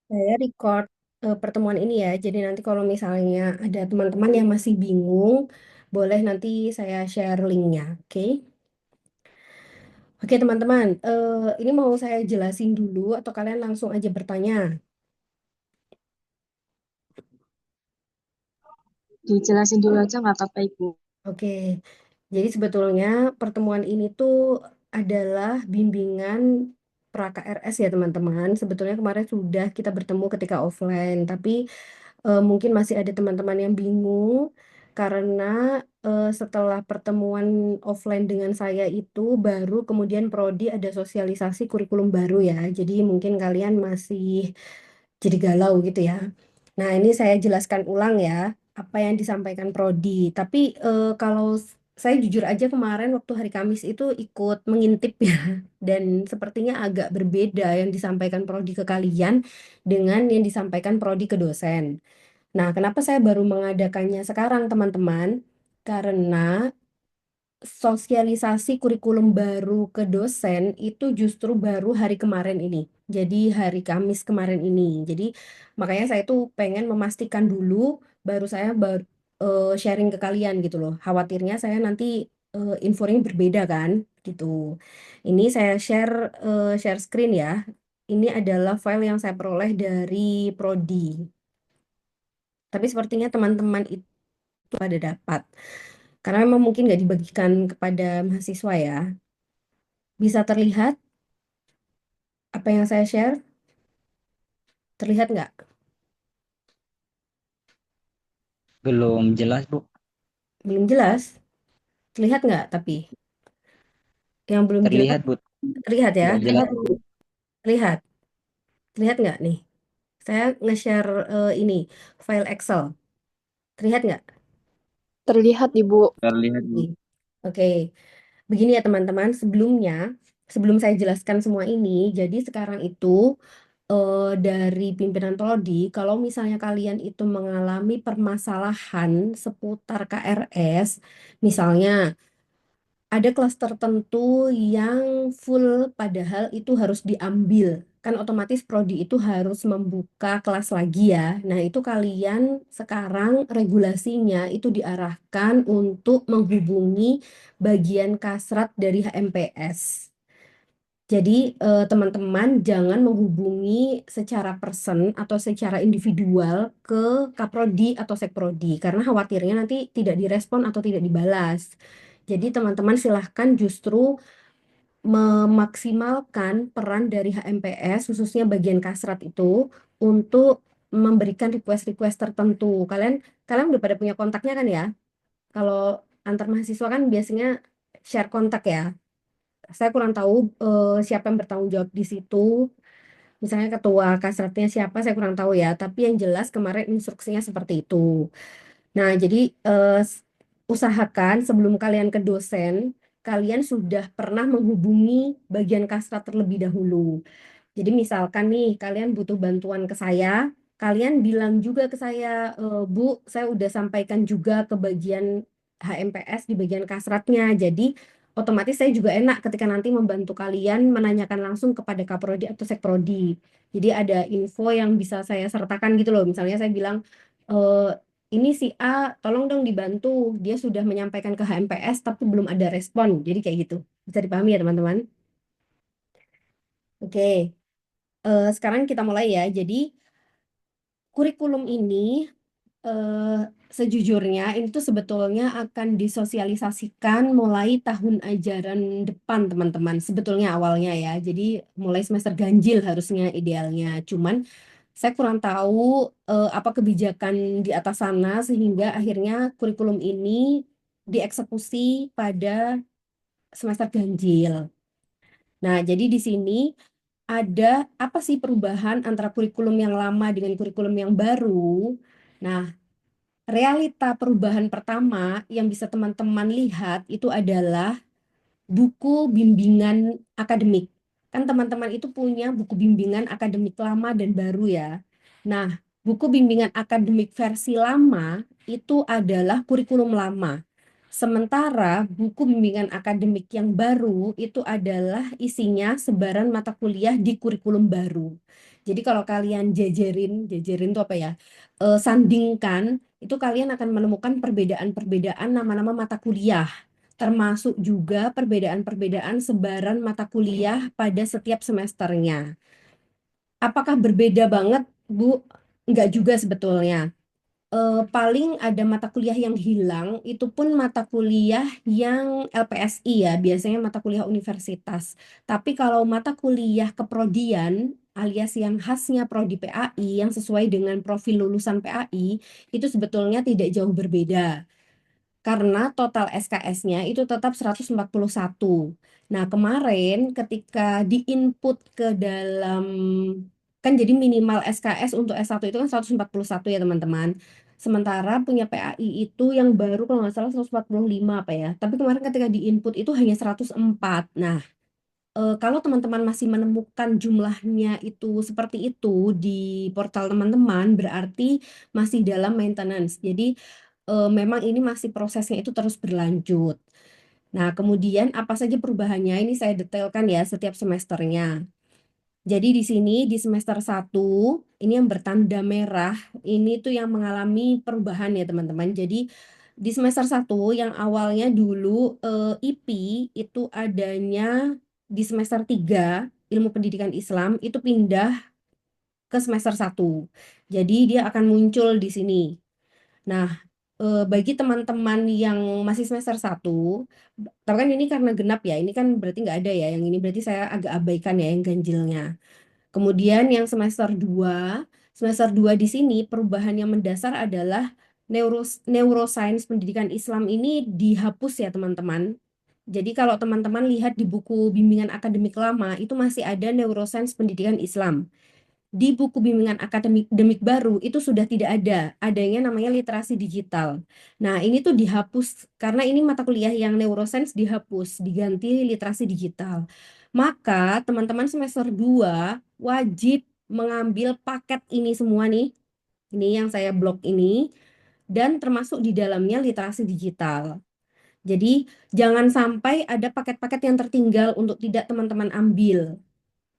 Saya record pertemuan ini ya. Jadi nanti kalau misalnya ada teman-teman yang masih bingung, boleh nanti saya share linknya. Oke? Oke teman-teman, ini mau saya jelasin dulu atau kalian langsung aja bertanya? Dijelasin dulu aja nggak apa-apa Ibu. Oke, jadi sebetulnya pertemuan ini tuh adalah bimbingan pra KRS ya teman-teman. Sebetulnya kemarin sudah kita bertemu ketika offline, tapi mungkin masih ada teman-teman yang bingung karena setelah pertemuan offline dengan saya itu baru kemudian Prodi ada sosialisasi kurikulum baru ya. Jadi mungkin kalian masih jadi galau gitu ya. Nah, ini saya jelaskan ulang ya apa yang disampaikan Prodi. Tapi kalau saya jujur aja kemarin waktu hari Kamis itu ikut mengintip ya dan sepertinya agak berbeda yang disampaikan Prodi ke kalian dengan yang disampaikan Prodi ke dosen. Nah, kenapa saya baru mengadakannya sekarang, teman-teman? Karena sosialisasi kurikulum baru ke dosen itu justru baru hari kemarin ini. Jadi hari Kamis kemarin ini. Jadi makanya saya tuh pengen memastikan dulu baru saya sharing ke kalian gitu loh. Khawatirnya saya nanti infonya berbeda kan gitu. Ini saya share screen ya. Ini adalah file yang saya peroleh dari Prodi. Tapi sepertinya teman-teman itu pada dapat. Karena memang mungkin nggak dibagikan kepada mahasiswa ya. Bisa terlihat apa yang saya share? Terlihat nggak? Belum jelas, Bu. Belum jelas. Terlihat nggak? Tapi yang belum jelas Terlihat, Bu. terlihat ya. Nggak jelas. Terlihat. Terlihat nggak nih? Saya nge-share ini file Excel. Terlihat nggak? Terlihat Ibu. Terlihat, Bu. Oke. Oke. Begini ya teman-teman. Sebelum saya jelaskan semua ini, jadi sekarang itu dari pimpinan Prodi, kalau misalnya kalian itu mengalami permasalahan seputar KRS, misalnya ada kelas tertentu yang full padahal itu harus diambil. Kan otomatis prodi itu harus membuka kelas lagi ya. Nah, itu kalian sekarang regulasinya itu diarahkan untuk menghubungi bagian kasrat dari HMPS. Jadi teman-teman jangan menghubungi secara person atau secara individual ke Kaprodi atau Sekprodi karena khawatirnya nanti tidak direspon atau tidak dibalas. Jadi teman-teman silahkan justru memaksimalkan peran dari HMPS khususnya bagian kasrat itu untuk memberikan request-request tertentu. Kalian kalian udah pada punya kontaknya kan ya? Kalau antar mahasiswa kan biasanya share kontak ya. Saya kurang tahu siapa yang bertanggung jawab di situ. Misalnya ketua kasratnya siapa, saya kurang tahu ya. Tapi yang jelas kemarin instruksinya seperti itu. Nah, jadi usahakan sebelum kalian ke dosen, kalian sudah pernah menghubungi bagian kasrat terlebih dahulu. Jadi misalkan nih, kalian butuh bantuan ke saya, kalian bilang juga ke saya, Bu, saya udah sampaikan juga ke bagian HMPS di bagian kasratnya. Jadi otomatis saya juga enak ketika nanti membantu kalian menanyakan langsung kepada Kaprodi atau Sekprodi. Jadi ada info yang bisa saya sertakan gitu loh. Misalnya saya bilang, ini si A, tolong dong dibantu. Dia sudah menyampaikan ke HMPS tapi belum ada respon. Jadi kayak gitu. Bisa dipahami ya teman-teman? Oke. Sekarang kita mulai ya. Jadi kurikulum ini eh, sejujurnya ini tuh sebetulnya akan disosialisasikan mulai tahun ajaran depan teman-teman. Sebetulnya awalnya ya. Jadi mulai semester ganjil harusnya idealnya. Cuman saya kurang tahu apa kebijakan di atas sana sehingga akhirnya kurikulum ini dieksekusi pada semester ganjil. Nah, jadi di sini ada apa sih perubahan antara kurikulum yang lama dengan kurikulum yang baru? Nah, realita perubahan pertama yang bisa teman-teman lihat itu adalah buku bimbingan akademik. Kan teman-teman itu punya buku bimbingan akademik lama dan baru ya. Nah, buku bimbingan akademik versi lama itu adalah kurikulum lama. Sementara buku bimbingan akademik yang baru itu adalah isinya sebaran mata kuliah di kurikulum baru. Jadi kalau kalian jajarin itu apa ya? Sandingkan, itu kalian akan menemukan perbedaan-perbedaan nama-nama mata kuliah, termasuk juga perbedaan-perbedaan sebaran mata kuliah pada setiap semesternya. Apakah berbeda banget, Bu? Enggak juga sebetulnya. Paling ada mata kuliah yang hilang, itu pun mata kuliah yang LPSI ya, biasanya mata kuliah universitas. Tapi kalau mata kuliah keprodian, alias yang khasnya prodi PAI, yang sesuai dengan profil lulusan PAI, itu sebetulnya tidak jauh berbeda karena total SKS-nya itu tetap 141. Nah, kemarin ketika diinput ke dalam, kan jadi minimal SKS untuk S1 itu kan 141 ya teman-teman. Sementara punya PAI itu yang baru kalau nggak salah 145 apa ya. Tapi kemarin ketika diinput itu hanya 104. Nah, kalau teman-teman masih menemukan jumlahnya itu seperti itu di portal teman-teman, berarti masih dalam maintenance. Jadi memang ini masih prosesnya itu terus berlanjut. Nah, kemudian apa saja perubahannya? Ini saya detailkan ya setiap semesternya. Jadi di sini di semester 1 ini yang bertanda merah, ini tuh yang mengalami perubahan ya teman-teman. Jadi di semester 1 yang awalnya dulu IP itu adanya di semester 3 Ilmu Pendidikan Islam itu pindah ke semester 1. Jadi dia akan muncul di sini. Nah, bagi teman-teman yang masih semester 1, tapi kan ini karena genap ya, ini kan berarti nggak ada ya, yang ini berarti saya agak abaikan ya yang ganjilnya. Kemudian yang semester 2 di sini perubahan yang mendasar adalah neuroscience pendidikan Islam ini dihapus ya teman-teman. Jadi kalau teman-teman lihat di buku bimbingan akademik lama, itu masih ada neuroscience pendidikan Islam. Di buku bimbingan akademik baru itu sudah tidak ada, adanya namanya literasi digital. Nah, ini tuh dihapus karena ini mata kuliah yang neuroscience dihapus, diganti literasi digital. Maka teman-teman semester 2 wajib mengambil paket ini semua nih. Ini yang saya blok ini dan termasuk di dalamnya literasi digital. Jadi, jangan sampai ada paket-paket yang tertinggal untuk tidak teman-teman ambil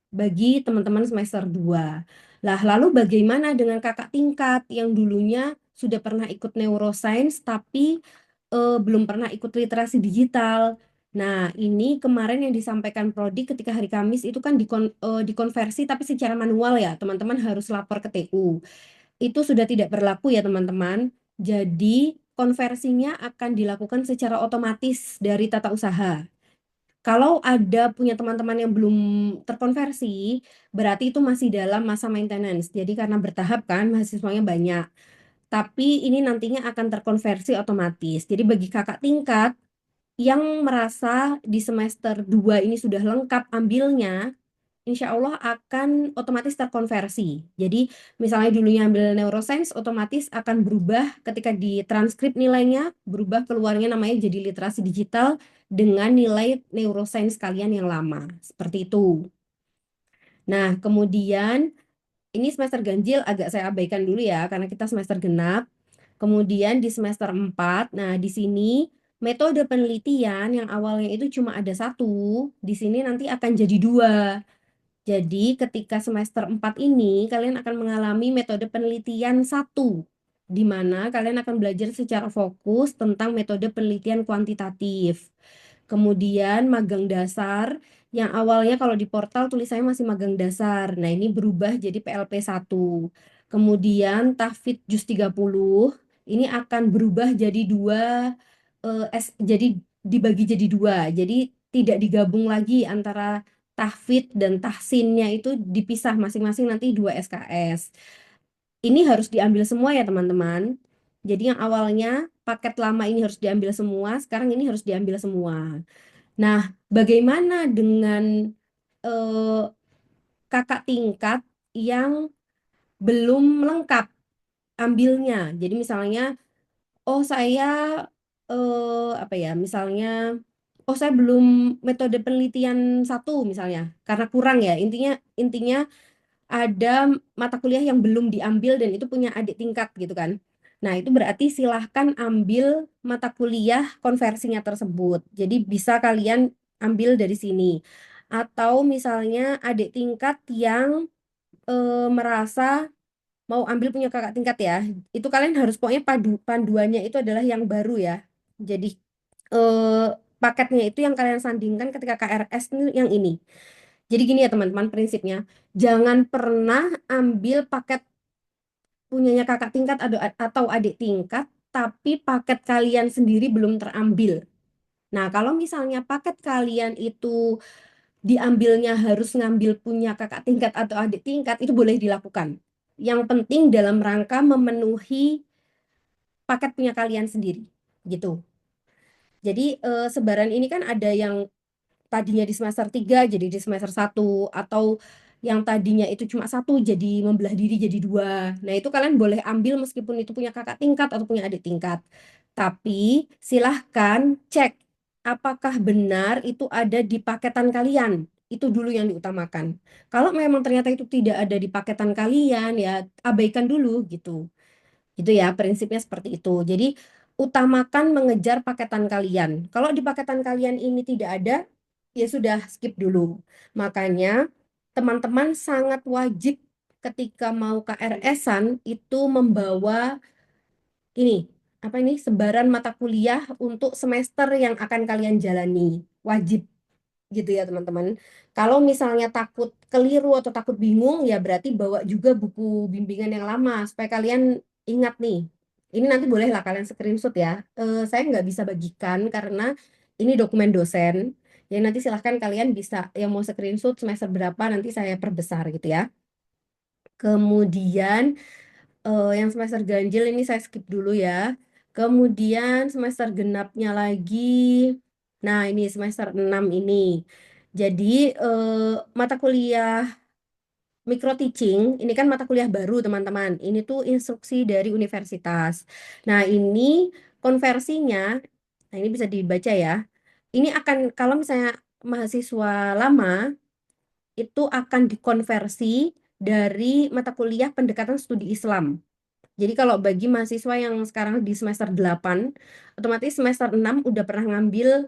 bagi teman-teman semester 2. Lah, lalu bagaimana dengan kakak tingkat yang dulunya sudah pernah ikut neuroscience tapi belum pernah ikut literasi digital? Nah, ini kemarin yang disampaikan Prodi ketika hari Kamis itu kan dikonversi tapi secara manual ya, teman-teman harus lapor ke TU. Itu sudah tidak berlaku ya, teman-teman. Jadi, konversinya akan dilakukan secara otomatis dari tata usaha. Kalau ada punya teman-teman yang belum terkonversi, berarti itu masih dalam masa maintenance. Jadi karena bertahap kan, mahasiswanya banyak. Tapi ini nantinya akan terkonversi otomatis. Jadi bagi kakak tingkat yang merasa di semester 2 ini sudah lengkap ambilnya, insya Allah akan otomatis terkonversi. Jadi misalnya dulunya ambil neuroscience, otomatis akan berubah ketika di transkrip nilainya, berubah keluarnya namanya jadi literasi digital dengan nilai neuroscience kalian yang lama. Seperti itu. Nah, kemudian ini semester ganjil agak saya abaikan dulu ya, karena kita semester genap. Kemudian di semester 4, nah di sini metode penelitian yang awalnya itu cuma ada satu, di sini nanti akan jadi dua. Jadi ketika semester 4 ini kalian akan mengalami metode penelitian satu, di mana kalian akan belajar secara fokus tentang metode penelitian kuantitatif. Kemudian magang dasar, yang awalnya kalau di portal tulisannya masih magang dasar. Nah, ini berubah jadi PLP 1. Kemudian tahfidz juz 30, ini akan berubah jadi dua, jadi dibagi jadi dua. Jadi tidak digabung lagi antara tahfidz dan tahsinnya itu dipisah masing-masing nanti 2 SKS. Ini harus diambil semua ya teman-teman. Jadi yang awalnya paket lama ini harus diambil semua, sekarang ini harus diambil semua. Nah, bagaimana dengan eh, kakak tingkat yang belum lengkap ambilnya? Jadi misalnya, oh saya apa ya? Misalnya, oh saya belum metode penelitian satu misalnya, karena kurang ya. Intinya intinya ada mata kuliah yang belum diambil dan itu punya adik tingkat gitu kan. Nah, itu berarti silahkan ambil mata kuliah konversinya tersebut. Jadi bisa kalian ambil dari sini. Atau misalnya adik tingkat yang merasa mau ambil punya kakak tingkat ya, itu kalian harus pokoknya panduannya itu adalah yang baru ya. Jadi eh, paketnya itu yang kalian sandingkan ketika KRS ini yang ini. Jadi gini ya teman-teman prinsipnya, jangan pernah ambil paket punyanya kakak tingkat atau adik tingkat, tapi paket kalian sendiri belum terambil. Nah, kalau misalnya paket kalian itu diambilnya harus ngambil punya kakak tingkat atau adik tingkat, itu boleh dilakukan. Yang penting dalam rangka memenuhi paket punya kalian sendiri, gitu. Jadi sebaran ini kan ada yang tadinya di semester 3 jadi di semester 1 atau yang tadinya itu cuma satu jadi membelah diri jadi dua. Nah, itu kalian boleh ambil meskipun itu punya kakak tingkat atau punya adik tingkat. Tapi silahkan cek apakah benar itu ada di paketan kalian. Itu dulu yang diutamakan. Kalau memang ternyata itu tidak ada di paketan kalian, ya abaikan dulu gitu. Gitu ya, prinsipnya seperti itu. Jadi, utamakan mengejar paketan kalian. Kalau di paketan kalian ini tidak ada, ya sudah skip dulu. Makanya, teman-teman sangat wajib ketika mau KRS-an itu membawa ini, apa ini, sebaran mata kuliah untuk semester yang akan kalian jalani. Wajib gitu ya teman-teman. Kalau misalnya takut keliru atau takut bingung, ya berarti bawa juga buku bimbingan yang lama supaya kalian ingat nih. Ini nanti bolehlah kalian screenshot ya. Saya nggak bisa bagikan karena ini dokumen dosen. Jadi nanti silahkan kalian bisa yang mau screenshot semester berapa nanti saya perbesar gitu ya. Kemudian yang semester ganjil ini saya skip dulu ya. Kemudian semester genapnya lagi. Nah, ini semester 6 ini. Jadi mata kuliah micro teaching ini kan mata kuliah baru teman-teman. Ini tuh instruksi dari universitas. Nah, ini konversinya, nah ini bisa dibaca ya. Ini akan kalau misalnya mahasiswa lama itu akan dikonversi dari mata kuliah pendekatan studi Islam. Jadi kalau bagi mahasiswa yang sekarang di semester 8, otomatis semester 6 udah pernah ngambil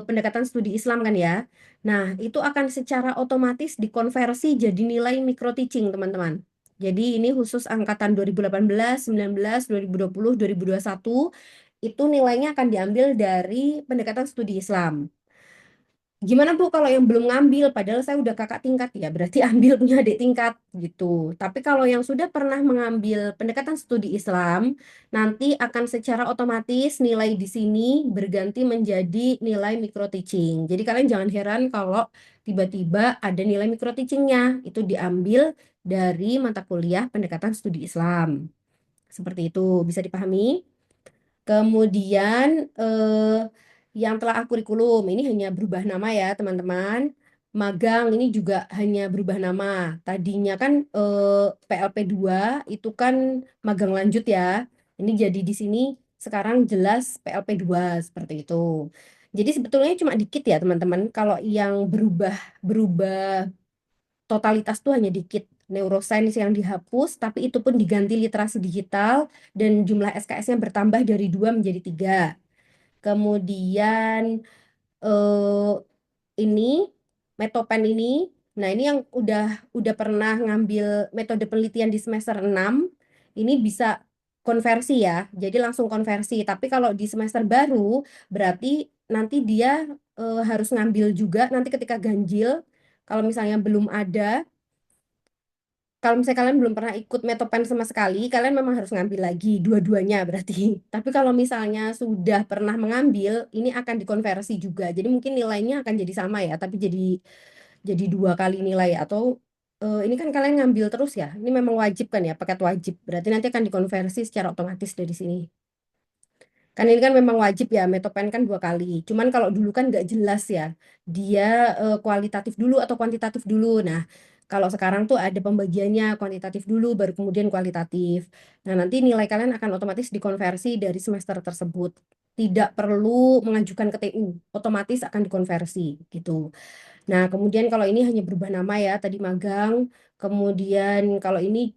pendekatan studi Islam kan ya. Nah, itu akan secara otomatis dikonversi jadi nilai micro teaching, teman-teman. Jadi ini khusus angkatan 2018, 19, 2020, 2021 itu nilainya akan diambil dari pendekatan studi Islam. Gimana Bu kalau yang belum ngambil, padahal saya udah kakak tingkat ya, berarti ambil punya adik tingkat gitu. Tapi kalau yang sudah pernah mengambil pendekatan studi Islam, nanti akan secara otomatis nilai di sini berganti menjadi nilai micro teaching. Jadi kalian jangan heran kalau tiba-tiba ada nilai micro teachingnya, itu diambil dari mata kuliah pendekatan studi Islam. Seperti itu, bisa dipahami? Kemudian yang telah kurikulum ini hanya berubah nama ya teman-teman. Magang ini juga hanya berubah nama. Tadinya kan PLP 2 itu kan magang lanjut ya. Ini jadi di sini sekarang jelas PLP 2 seperti itu. Jadi sebetulnya cuma dikit ya teman-teman. Kalau yang berubah berubah totalitas tuh hanya dikit. Neuroscience yang dihapus, tapi itu pun diganti literasi digital dan jumlah SKS-nya bertambah dari 2 menjadi 3. Kemudian eh, ini Metopen ini, nah ini yang udah pernah ngambil metode penelitian di semester 6, ini bisa konversi ya, jadi langsung konversi. Tapi kalau di semester baru, berarti nanti dia harus ngambil juga nanti ketika ganjil, kalau misalnya belum ada, kalau misalnya kalian belum pernah ikut Metopen sama sekali, kalian memang harus ngambil lagi dua-duanya berarti. Tapi kalau misalnya sudah pernah mengambil, ini akan dikonversi juga. Jadi mungkin nilainya akan jadi sama ya, tapi jadi 2 kali nilai atau ini kan kalian ngambil terus ya. Ini memang wajib kan ya, paket wajib. Berarti nanti akan dikonversi secara otomatis dari sini. Kan ini kan memang wajib ya, Metopen kan 2 kali. Cuman kalau dulu kan nggak jelas ya, dia kualitatif dulu atau kuantitatif dulu. Nah, kalau sekarang tuh ada pembagiannya kuantitatif dulu, baru kemudian kualitatif. Nah, nanti nilai kalian akan otomatis dikonversi dari semester tersebut. Tidak perlu mengajukan ke TU, otomatis akan dikonversi gitu. Nah, kemudian kalau ini hanya berubah nama ya, tadi magang. Kemudian kalau ini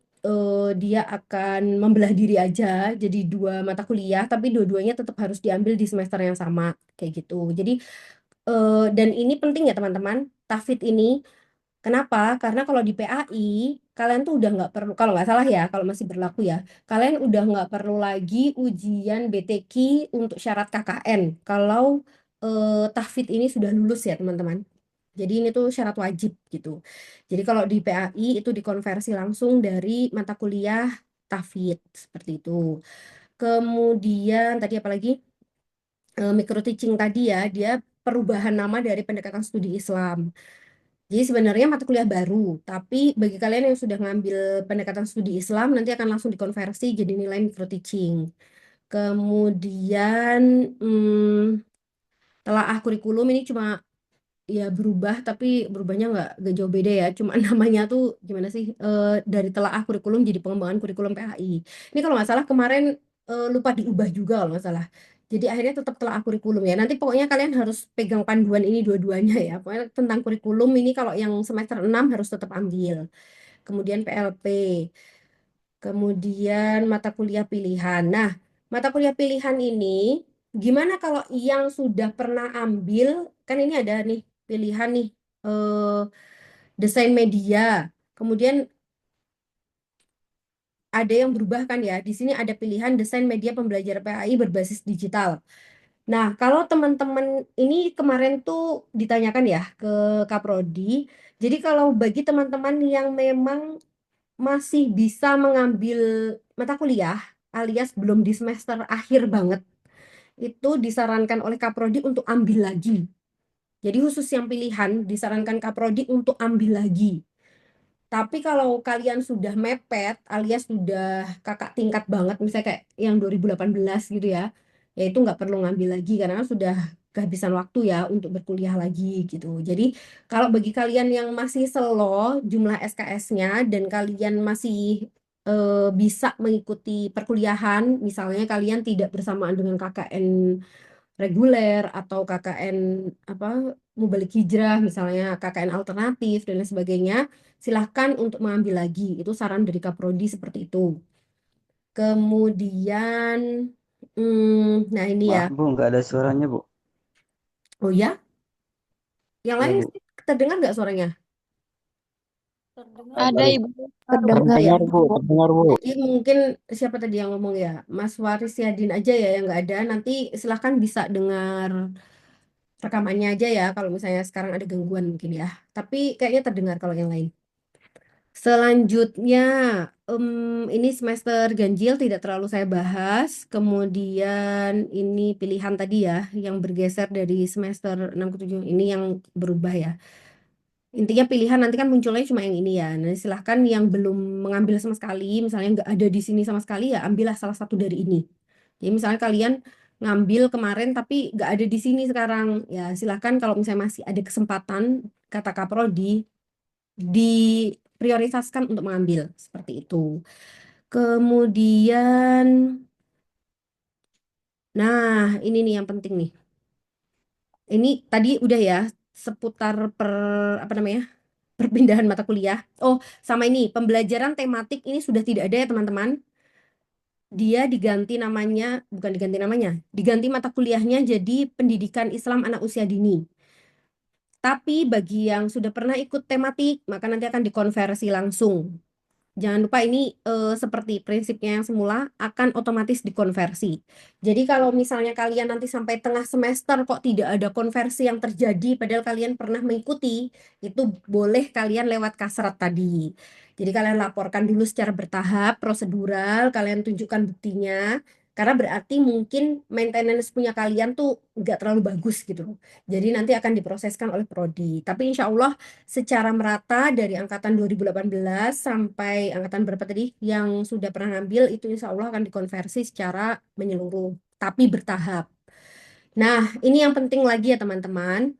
dia akan membelah diri aja jadi dua mata kuliah, tapi dua-duanya tetap harus diambil di semester yang sama kayak gitu. Jadi dan ini penting ya teman-teman, tahfidz ini. Kenapa? Karena kalau di PAI kalian tuh udah nggak perlu, kalau nggak salah ya, kalau masih berlaku ya, kalian udah nggak perlu lagi ujian BTQ untuk syarat KKN. Kalau tahfidz ini sudah lulus ya teman-teman. Jadi ini tuh syarat wajib gitu. Jadi kalau di PAI itu dikonversi langsung dari mata kuliah tahfidz seperti itu. Kemudian tadi apa lagi? Micro teaching tadi ya, dia perubahan nama dari pendekatan studi Islam. Jadi sebenarnya mata kuliah baru, tapi bagi kalian yang sudah ngambil pendekatan studi Islam nanti akan langsung dikonversi jadi nilai micro teaching. Kemudian telaah kurikulum ini cuma ya berubah, tapi berubahnya nggak jauh beda ya. Cuma namanya tuh gimana sih, dari telaah kurikulum jadi pengembangan kurikulum PAI. Ini kalau nggak salah kemarin lupa diubah juga kalau nggak salah. Jadi akhirnya tetap telaah kurikulum ya. Nanti pokoknya kalian harus pegang panduan ini dua-duanya ya. Pokoknya tentang kurikulum ini kalau yang semester 6 harus tetap ambil. Kemudian PLP. Kemudian mata kuliah pilihan. Nah, mata kuliah pilihan ini gimana kalau yang sudah pernah ambil, kan ini ada nih pilihan nih, eh, desain media. Kemudian ada yang berubah kan ya. Di sini ada pilihan desain media pembelajaran PAI berbasis digital. Nah, kalau teman-teman ini kemarin tuh ditanyakan ya ke Kaprodi. Jadi kalau bagi teman-teman yang memang masih bisa mengambil mata kuliah alias belum di semester akhir banget, itu disarankan oleh Kaprodi untuk ambil lagi. Jadi khusus yang pilihan disarankan Kaprodi untuk ambil lagi. Tapi kalau kalian sudah mepet alias sudah kakak tingkat banget, misalnya kayak yang 2018 gitu ya itu nggak perlu ngambil lagi karena kan sudah kehabisan waktu ya untuk berkuliah lagi gitu. Jadi kalau bagi kalian yang masih slow jumlah SKS-nya dan kalian masih bisa mengikuti perkuliahan, misalnya kalian tidak bersamaan dengan KKN reguler atau KKN apa Mubalik Hijrah misalnya KKN alternatif dan lain sebagainya, silahkan untuk mengambil lagi. Itu saran dari Kaprodi seperti itu. Kemudian nah ini ya. Maaf Bu, nggak ada suaranya Bu. Oh ya, yang Ya lain Bu. terdengar nggak suaranya? Ada Baru Ibu. Terdengar ya. terdengar Bu. Jadi mungkin siapa tadi yang ngomong ya, Mas Waris Yadin aja ya yang nggak ada. Nanti silahkan bisa dengar rekamannya aja ya kalau misalnya sekarang ada gangguan mungkin ya. Tapi kayaknya terdengar kalau yang lain. Selanjutnya, ini semester ganjil tidak terlalu saya bahas. Kemudian ini pilihan tadi ya, yang bergeser dari semester 6 ke 7 ini yang berubah ya. Intinya pilihan nanti kan munculnya cuma yang ini ya. Nah, silahkan yang belum mengambil sama sekali, misalnya nggak ada di sini sama sekali ya, ambillah salah satu dari ini. Jadi misalnya kalian ngambil kemarin tapi nggak ada di sini sekarang, ya silahkan kalau misalnya masih ada kesempatan, kata Kaprodi, diprioritaskan untuk mengambil seperti itu. Kemudian, nah ini nih yang penting nih. Ini tadi udah ya seputar apa namanya perpindahan mata kuliah. Oh, sama ini pembelajaran tematik ini sudah tidak ada ya teman-teman. Dia diganti namanya, bukan diganti namanya, diganti mata kuliahnya jadi Pendidikan Islam Anak Usia Dini. Tapi bagi yang sudah pernah ikut tematik, maka nanti akan dikonversi langsung. Jangan lupa ini seperti prinsipnya yang semula akan otomatis dikonversi. Jadi kalau misalnya kalian nanti sampai tengah semester kok tidak ada konversi yang terjadi padahal kalian pernah mengikuti, itu boleh kalian lewat kasrat tadi. Jadi kalian laporkan dulu secara bertahap, prosedural, kalian tunjukkan buktinya. Karena berarti mungkin maintenance punya kalian tuh nggak terlalu bagus gitu. Jadi nanti akan diproseskan oleh prodi. Tapi insya Allah secara merata dari angkatan 2018 sampai angkatan berapa tadi yang sudah pernah ngambil itu insya Allah akan dikonversi secara menyeluruh, tapi bertahap. Nah, ini yang penting lagi ya teman-teman.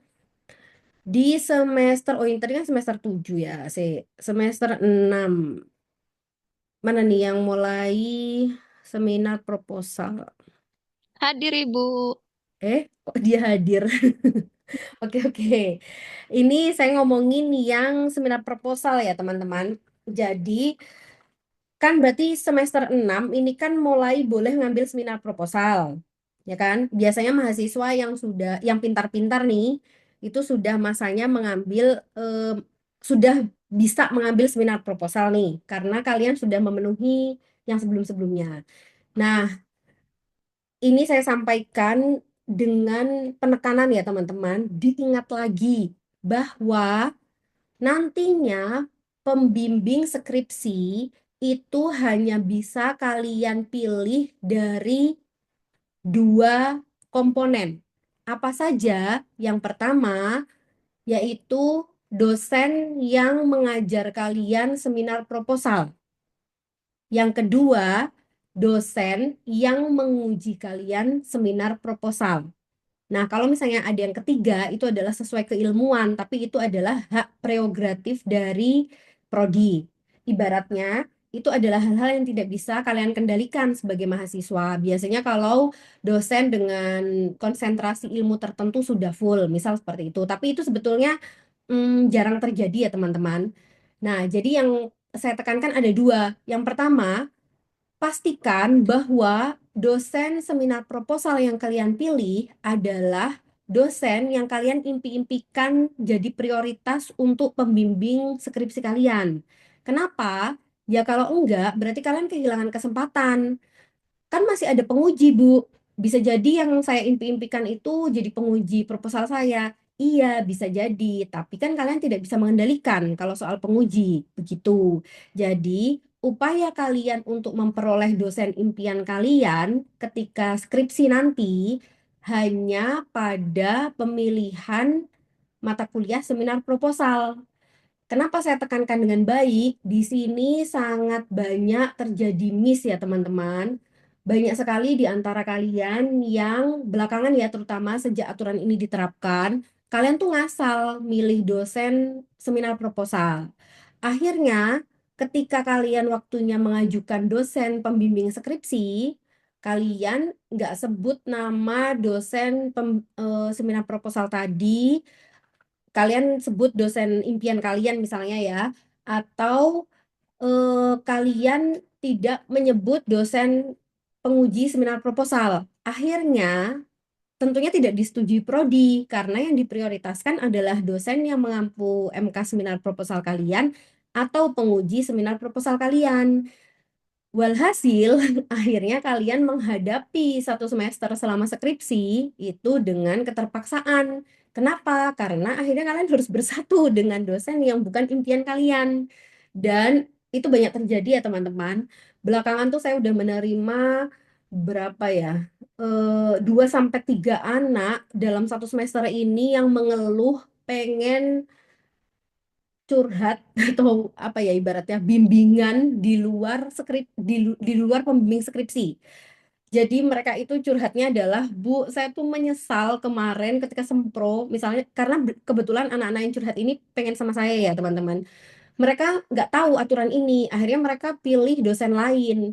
Di semester, oh ini tadi kan semester 7 ya, semester 6. Mana nih yang mulai seminar proposal? Hadir Ibu. Kok dia hadir? Oke, oke. Ini saya ngomongin yang seminar proposal ya teman-teman. Jadi kan berarti semester 6 ini kan mulai boleh ngambil seminar proposal. Ya kan? Biasanya mahasiswa yang pintar-pintar nih, itu sudah masanya sudah bisa mengambil seminar proposal nih, karena kalian sudah memenuhi yang sebelum-sebelumnya. Nah, ini saya sampaikan dengan penekanan ya teman-teman, diingat lagi bahwa nantinya pembimbing skripsi itu hanya bisa kalian pilih dari dua komponen. Apa saja? Yang pertama yaitu dosen yang mengajar kalian seminar proposal. Yang kedua, dosen yang menguji kalian seminar proposal. Nah, kalau misalnya ada yang ketiga, itu adalah sesuai keilmuan, tapi itu adalah hak prerogatif dari prodi. Ibaratnya, itu adalah hal-hal yang tidak bisa kalian kendalikan sebagai mahasiswa. Biasanya kalau dosen dengan konsentrasi ilmu tertentu sudah full, misal seperti itu. Tapi itu sebetulnya jarang terjadi ya, teman-teman. Nah, jadi yang saya tekankan ada dua. Yang pertama, pastikan bahwa dosen seminar proposal yang kalian pilih adalah dosen yang kalian impi-impikan jadi prioritas untuk pembimbing skripsi kalian. Kenapa? Ya kalau enggak, berarti kalian kehilangan kesempatan. Kan masih ada penguji, Bu. Bisa jadi yang saya impi-impikan itu jadi penguji proposal saya. Iya, bisa jadi. Tapi kan kalian tidak bisa mengendalikan kalau soal penguji. Begitu. Jadi, upaya kalian untuk memperoleh dosen impian kalian ketika skripsi nanti hanya pada pemilihan mata kuliah seminar proposal. Kenapa saya tekankan dengan baik? Di sini sangat banyak terjadi miss ya teman-teman. Banyak sekali di antara kalian yang belakangan ya terutama sejak aturan ini diterapkan, kalian tuh ngasal milih dosen seminar proposal. Akhirnya ketika kalian waktunya mengajukan dosen pembimbing skripsi, kalian nggak sebut nama dosen seminar proposal tadi, kalian sebut dosen impian kalian misalnya ya, atau kalian tidak menyebut dosen penguji seminar proposal. Akhirnya tentunya tidak disetujui prodi karena yang diprioritaskan adalah dosen yang mengampu MK seminar proposal kalian atau penguji seminar proposal kalian. Walhasil, akhirnya kalian menghadapi satu semester selama skripsi itu dengan keterpaksaan. Kenapa? Karena akhirnya kalian harus bersatu dengan dosen yang bukan impian kalian. Dan itu banyak terjadi ya teman-teman. Belakangan tuh saya udah menerima berapa ya? 2 sampai 3 anak dalam satu semester ini yang mengeluh pengen curhat atau apa ya ibaratnya bimbingan di luar di luar pembimbing skripsi. Jadi mereka itu curhatnya adalah, Bu, saya tuh menyesal kemarin ketika sempro, misalnya karena kebetulan anak-anak yang curhat ini pengen sama saya ya teman-teman. Mereka nggak tahu aturan ini, akhirnya mereka pilih dosen lain.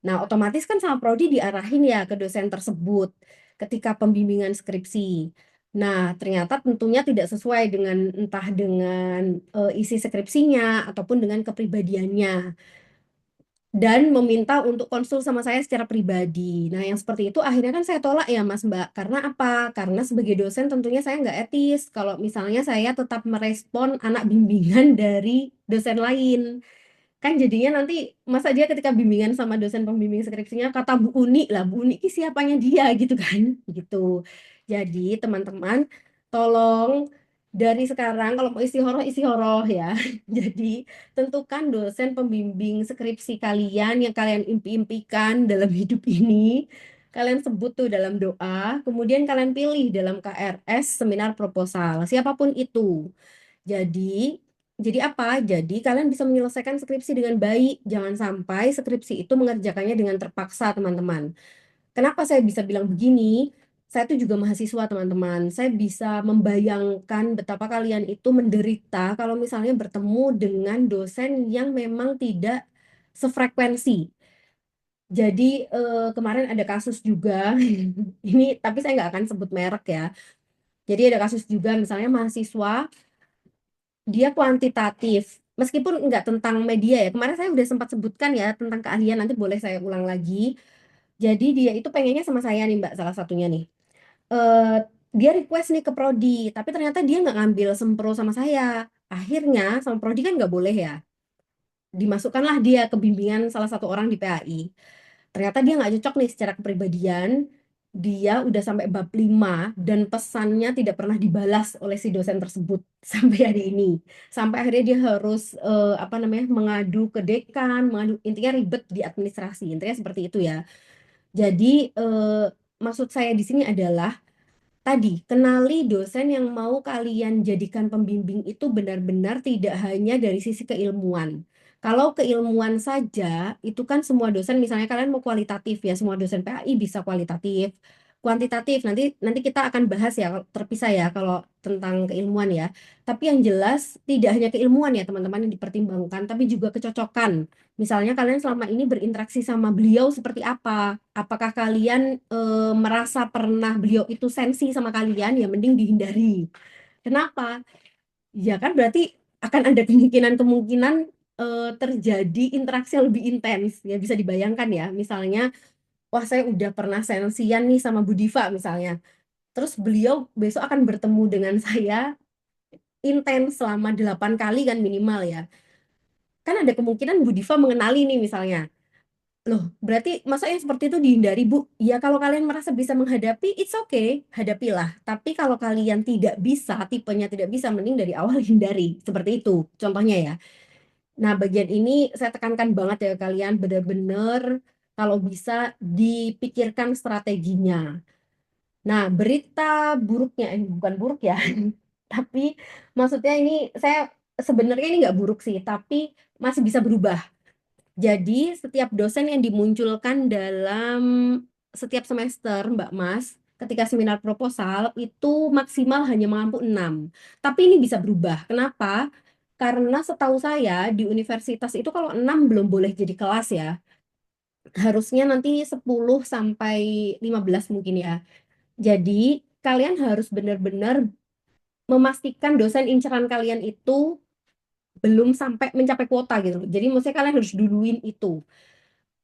Nah, otomatis kan sama prodi diarahin ya ke dosen tersebut ketika pembimbingan skripsi. Nah, ternyata tentunya tidak sesuai dengan entah dengan isi skripsinya ataupun dengan kepribadiannya dan meminta untuk konsul sama saya secara pribadi. Nah, yang seperti itu akhirnya kan saya tolak ya, Mas Mbak. Karena apa? Karena sebagai dosen tentunya saya nggak etis kalau misalnya saya tetap merespon anak bimbingan dari dosen lain. Kan jadinya nanti masa dia ketika bimbingan sama dosen pembimbing skripsinya kata Bu Uni lah, Bu Uni ini siapanya dia gitu kan, gitu. Jadi teman-teman tolong dari sekarang kalau mau istihoroh ya. Jadi tentukan dosen pembimbing skripsi kalian yang kalian impi-impikan dalam hidup ini. Kalian sebut tuh dalam doa, kemudian kalian pilih dalam KRS seminar proposal, siapapun itu. Jadi, jadi apa? Jadi kalian bisa menyelesaikan skripsi dengan baik. Jangan sampai skripsi itu mengerjakannya dengan terpaksa, teman-teman. Kenapa saya bisa bilang begini? Saya tuh juga mahasiswa, teman-teman. Saya bisa membayangkan betapa kalian itu menderita kalau misalnya bertemu dengan dosen yang memang tidak sefrekuensi. Jadi kemarin ada kasus juga, ini tapi saya nggak akan sebut merek ya. Jadi ada kasus juga misalnya mahasiswa dia kuantitatif. Meskipun nggak tentang media ya, kemarin saya udah sempat sebutkan ya tentang keahlian, nanti boleh saya ulang lagi. Jadi dia itu pengennya sama saya nih Mbak, salah satunya nih. eh Dia request nih ke Prodi, tapi ternyata dia nggak ngambil sempro sama saya. Akhirnya sama Prodi kan nggak boleh ya. Dimasukkanlah dia ke bimbingan salah satu orang di PAI. Ternyata dia nggak cocok nih secara kepribadian. Dia udah sampai bab 5 dan pesannya tidak pernah dibalas oleh si dosen tersebut sampai hari ini. Sampai akhirnya dia harus apa namanya mengadu ke dekan, mengadu intinya ribet di administrasi. Intinya seperti itu ya. Jadi maksud saya di sini adalah tadi, kenali dosen yang mau kalian jadikan pembimbing itu benar-benar tidak hanya dari sisi keilmuan. Kalau keilmuan saja, itu kan semua dosen, misalnya kalian mau kualitatif ya, semua dosen PAI bisa kualitatif. Kuantitatif, nanti nanti kita akan bahas ya, terpisah ya kalau tentang keilmuan ya. Tapi yang jelas, tidak hanya keilmuan ya teman-teman yang dipertimbangkan, tapi juga kecocokan. Misalnya kalian selama ini berinteraksi sama beliau seperti apa? Apakah kalian merasa pernah beliau itu sensi sama kalian, ya mending dihindari. Kenapa? Ya kan berarti akan ada kemungkinan-kemungkinan terjadi interaksi yang lebih intens. Ya bisa dibayangkan ya, misalnya, wah saya udah pernah sensian nih sama Bu Diva misalnya. Terus beliau besok akan bertemu dengan saya intens selama 8 kali kan minimal ya. Kan ada kemungkinan Bu Diva mengenali nih misalnya. Loh, berarti masa yang seperti itu dihindari, Bu? Ya, kalau kalian merasa bisa menghadapi, it's okay, hadapilah. Tapi kalau kalian tidak bisa, tipenya tidak bisa, mending dari awal hindari. Seperti itu, contohnya ya. Nah, bagian ini saya tekankan banget ya kalian, benar-benar kalau bisa dipikirkan strateginya. Nah, berita buruknya, bukan buruk ya, tapi maksudnya ini saya sebenarnya ini nggak buruk sih, tapi masih bisa berubah. Jadi, setiap dosen yang dimunculkan dalam setiap semester, Mbak Mas, ketika seminar proposal, itu maksimal hanya mampu 6. Tapi ini bisa berubah. Kenapa? Karena setahu saya di universitas itu kalau 6 belum boleh jadi kelas ya. Harusnya nanti 10 sampai 15 mungkin ya. Jadi, kalian harus benar-benar memastikan dosen inceran kalian itu belum sampai mencapai kuota gitu loh. Jadi, maksudnya kalian harus duluin itu.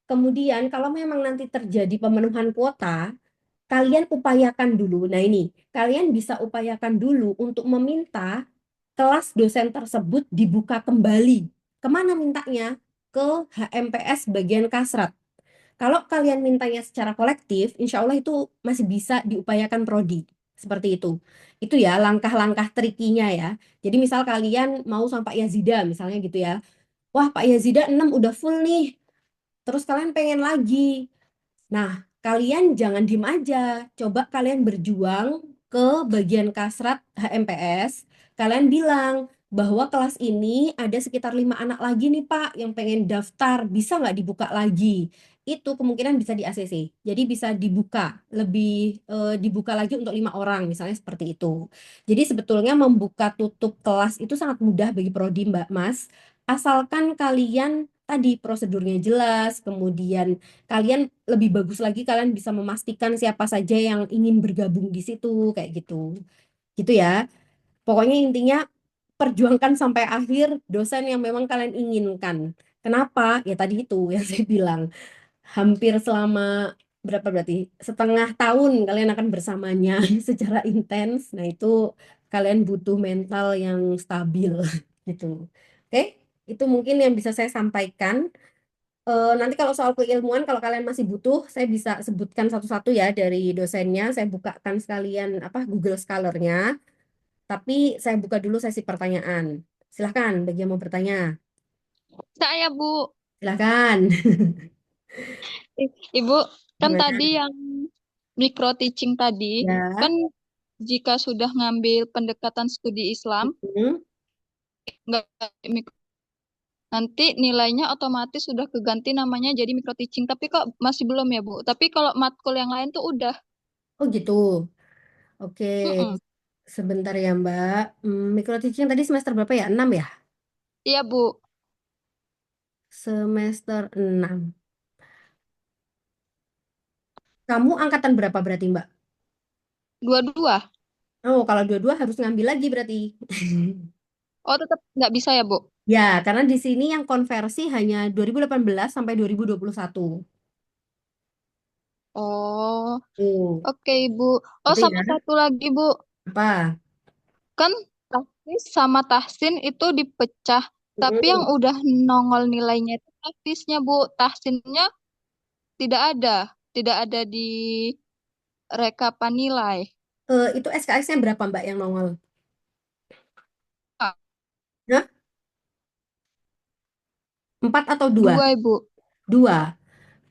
Kemudian kalau memang nanti terjadi pemenuhan kuota, kalian upayakan dulu. Nah ini, kalian bisa upayakan dulu untuk meminta kelas dosen tersebut dibuka kembali. Kemana mintanya? Ke HMPS bagian Kasrat. Kalau kalian mintanya secara kolektif, insya Allah itu masih bisa diupayakan prodi. Seperti itu. Itu ya langkah-langkah trikinya ya. Jadi misal kalian mau sama Pak Yazida misalnya gitu ya. Wah Pak Yazida 6 udah full nih. Terus kalian pengen lagi. Nah, kalian jangan diem aja. Coba kalian berjuang ke bagian kasrat HMPS. Kalian bilang bahwa kelas ini ada sekitar 5 anak lagi nih Pak yang pengen daftar. Bisa nggak dibuka lagi? Itu kemungkinan bisa di ACC. Jadi bisa dibuka, lebih dibuka lagi untuk 5 orang, misalnya seperti itu. Jadi sebetulnya membuka tutup kelas itu sangat mudah bagi prodi Mbak Mas. Asalkan kalian tadi prosedurnya jelas, kemudian kalian lebih bagus lagi kalian bisa memastikan siapa saja yang ingin bergabung di situ kayak gitu. Gitu ya. Pokoknya intinya perjuangkan sampai akhir dosen yang memang kalian inginkan. Kenapa? Ya tadi itu yang saya bilang. Hampir selama berapa berarti? Setengah tahun kalian akan bersamanya secara intens. Nah, itu kalian butuh mental yang stabil gitu. Oke? Itu mungkin yang bisa saya sampaikan. Nanti kalau soal keilmuan, kalau kalian masih butuh, saya bisa sebutkan satu-satu ya dari dosennya. Saya bukakan sekalian apa Google Scholar-nya. Tapi saya buka dulu sesi pertanyaan. Silahkan, bagi yang mau bertanya. Saya, Bu. Silahkan. Ibu, kan Gimana? tadi yang micro teaching tadi, Ya. kan jika sudah ngambil pendekatan studi Islam, Hmm. nggak mik- nanti nilainya otomatis sudah keganti namanya jadi micro teaching. Tapi kok masih belum ya, Bu? Tapi kalau matkul yang lain tuh udah. Oh gitu. Oke. Mm-mm. Sebentar ya Mbak. Micro teaching tadi semester berapa ya? 6 ya? Iya, Bu. Semester 6. Kamu angkatan berapa berarti Mbak? Dua-dua. Oh, kalau dua-dua harus ngambil lagi berarti. Oh, tetap nggak bisa ya, Bu? Ya, karena di sini yang konversi hanya 2018 sampai 2021. Oh, Tuh, oke, Ibu. Oh, itu sama ya. satu lagi, Bu. Apa? Kan tahfiz sama tahsin itu dipecah. Tapi yang Mm-mm. udah nongol nilainya itu tahfiznya, Bu. Tahsinnya tidak ada. Tidak ada di rekapan nilai. Itu SKS-nya berapa Mbak yang nongol? Ah, Hah? Empat atau dua? dua, Ibu. Dua.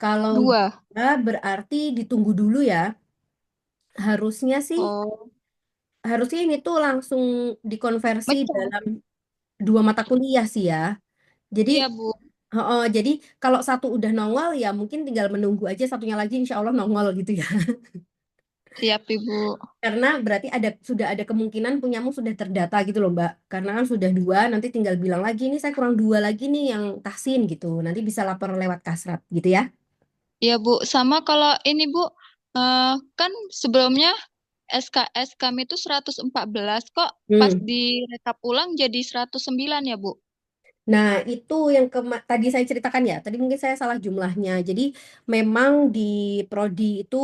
Kalau Dua. dua berarti ditunggu dulu ya. Harusnya sih, Oh, harusnya ini tuh langsung dikonversi pecah. dalam dua mata kuliah sih ya. Jadi, Iya, Bu. jadi kalau satu udah nongol ya mungkin tinggal menunggu aja satunya lagi insya Allah nongol gitu ya. Siap, Ibu. Karena berarti sudah ada kemungkinan punyamu sudah terdata gitu loh Mbak. Karena kan sudah dua, nanti tinggal bilang lagi ini saya kurang dua lagi nih yang tahsin gitu. Nanti bisa lapor lewat kasrat gitu ya. Iya, Bu. Sama kalau ini, Bu. eh, kan sebelumnya SKS kami itu 114 kok pas Hmm. direkap ulang jadi 109 ya, Bu. Nah, itu yang tadi saya ceritakan ya. Tadi mungkin saya salah jumlahnya. Jadi memang di prodi itu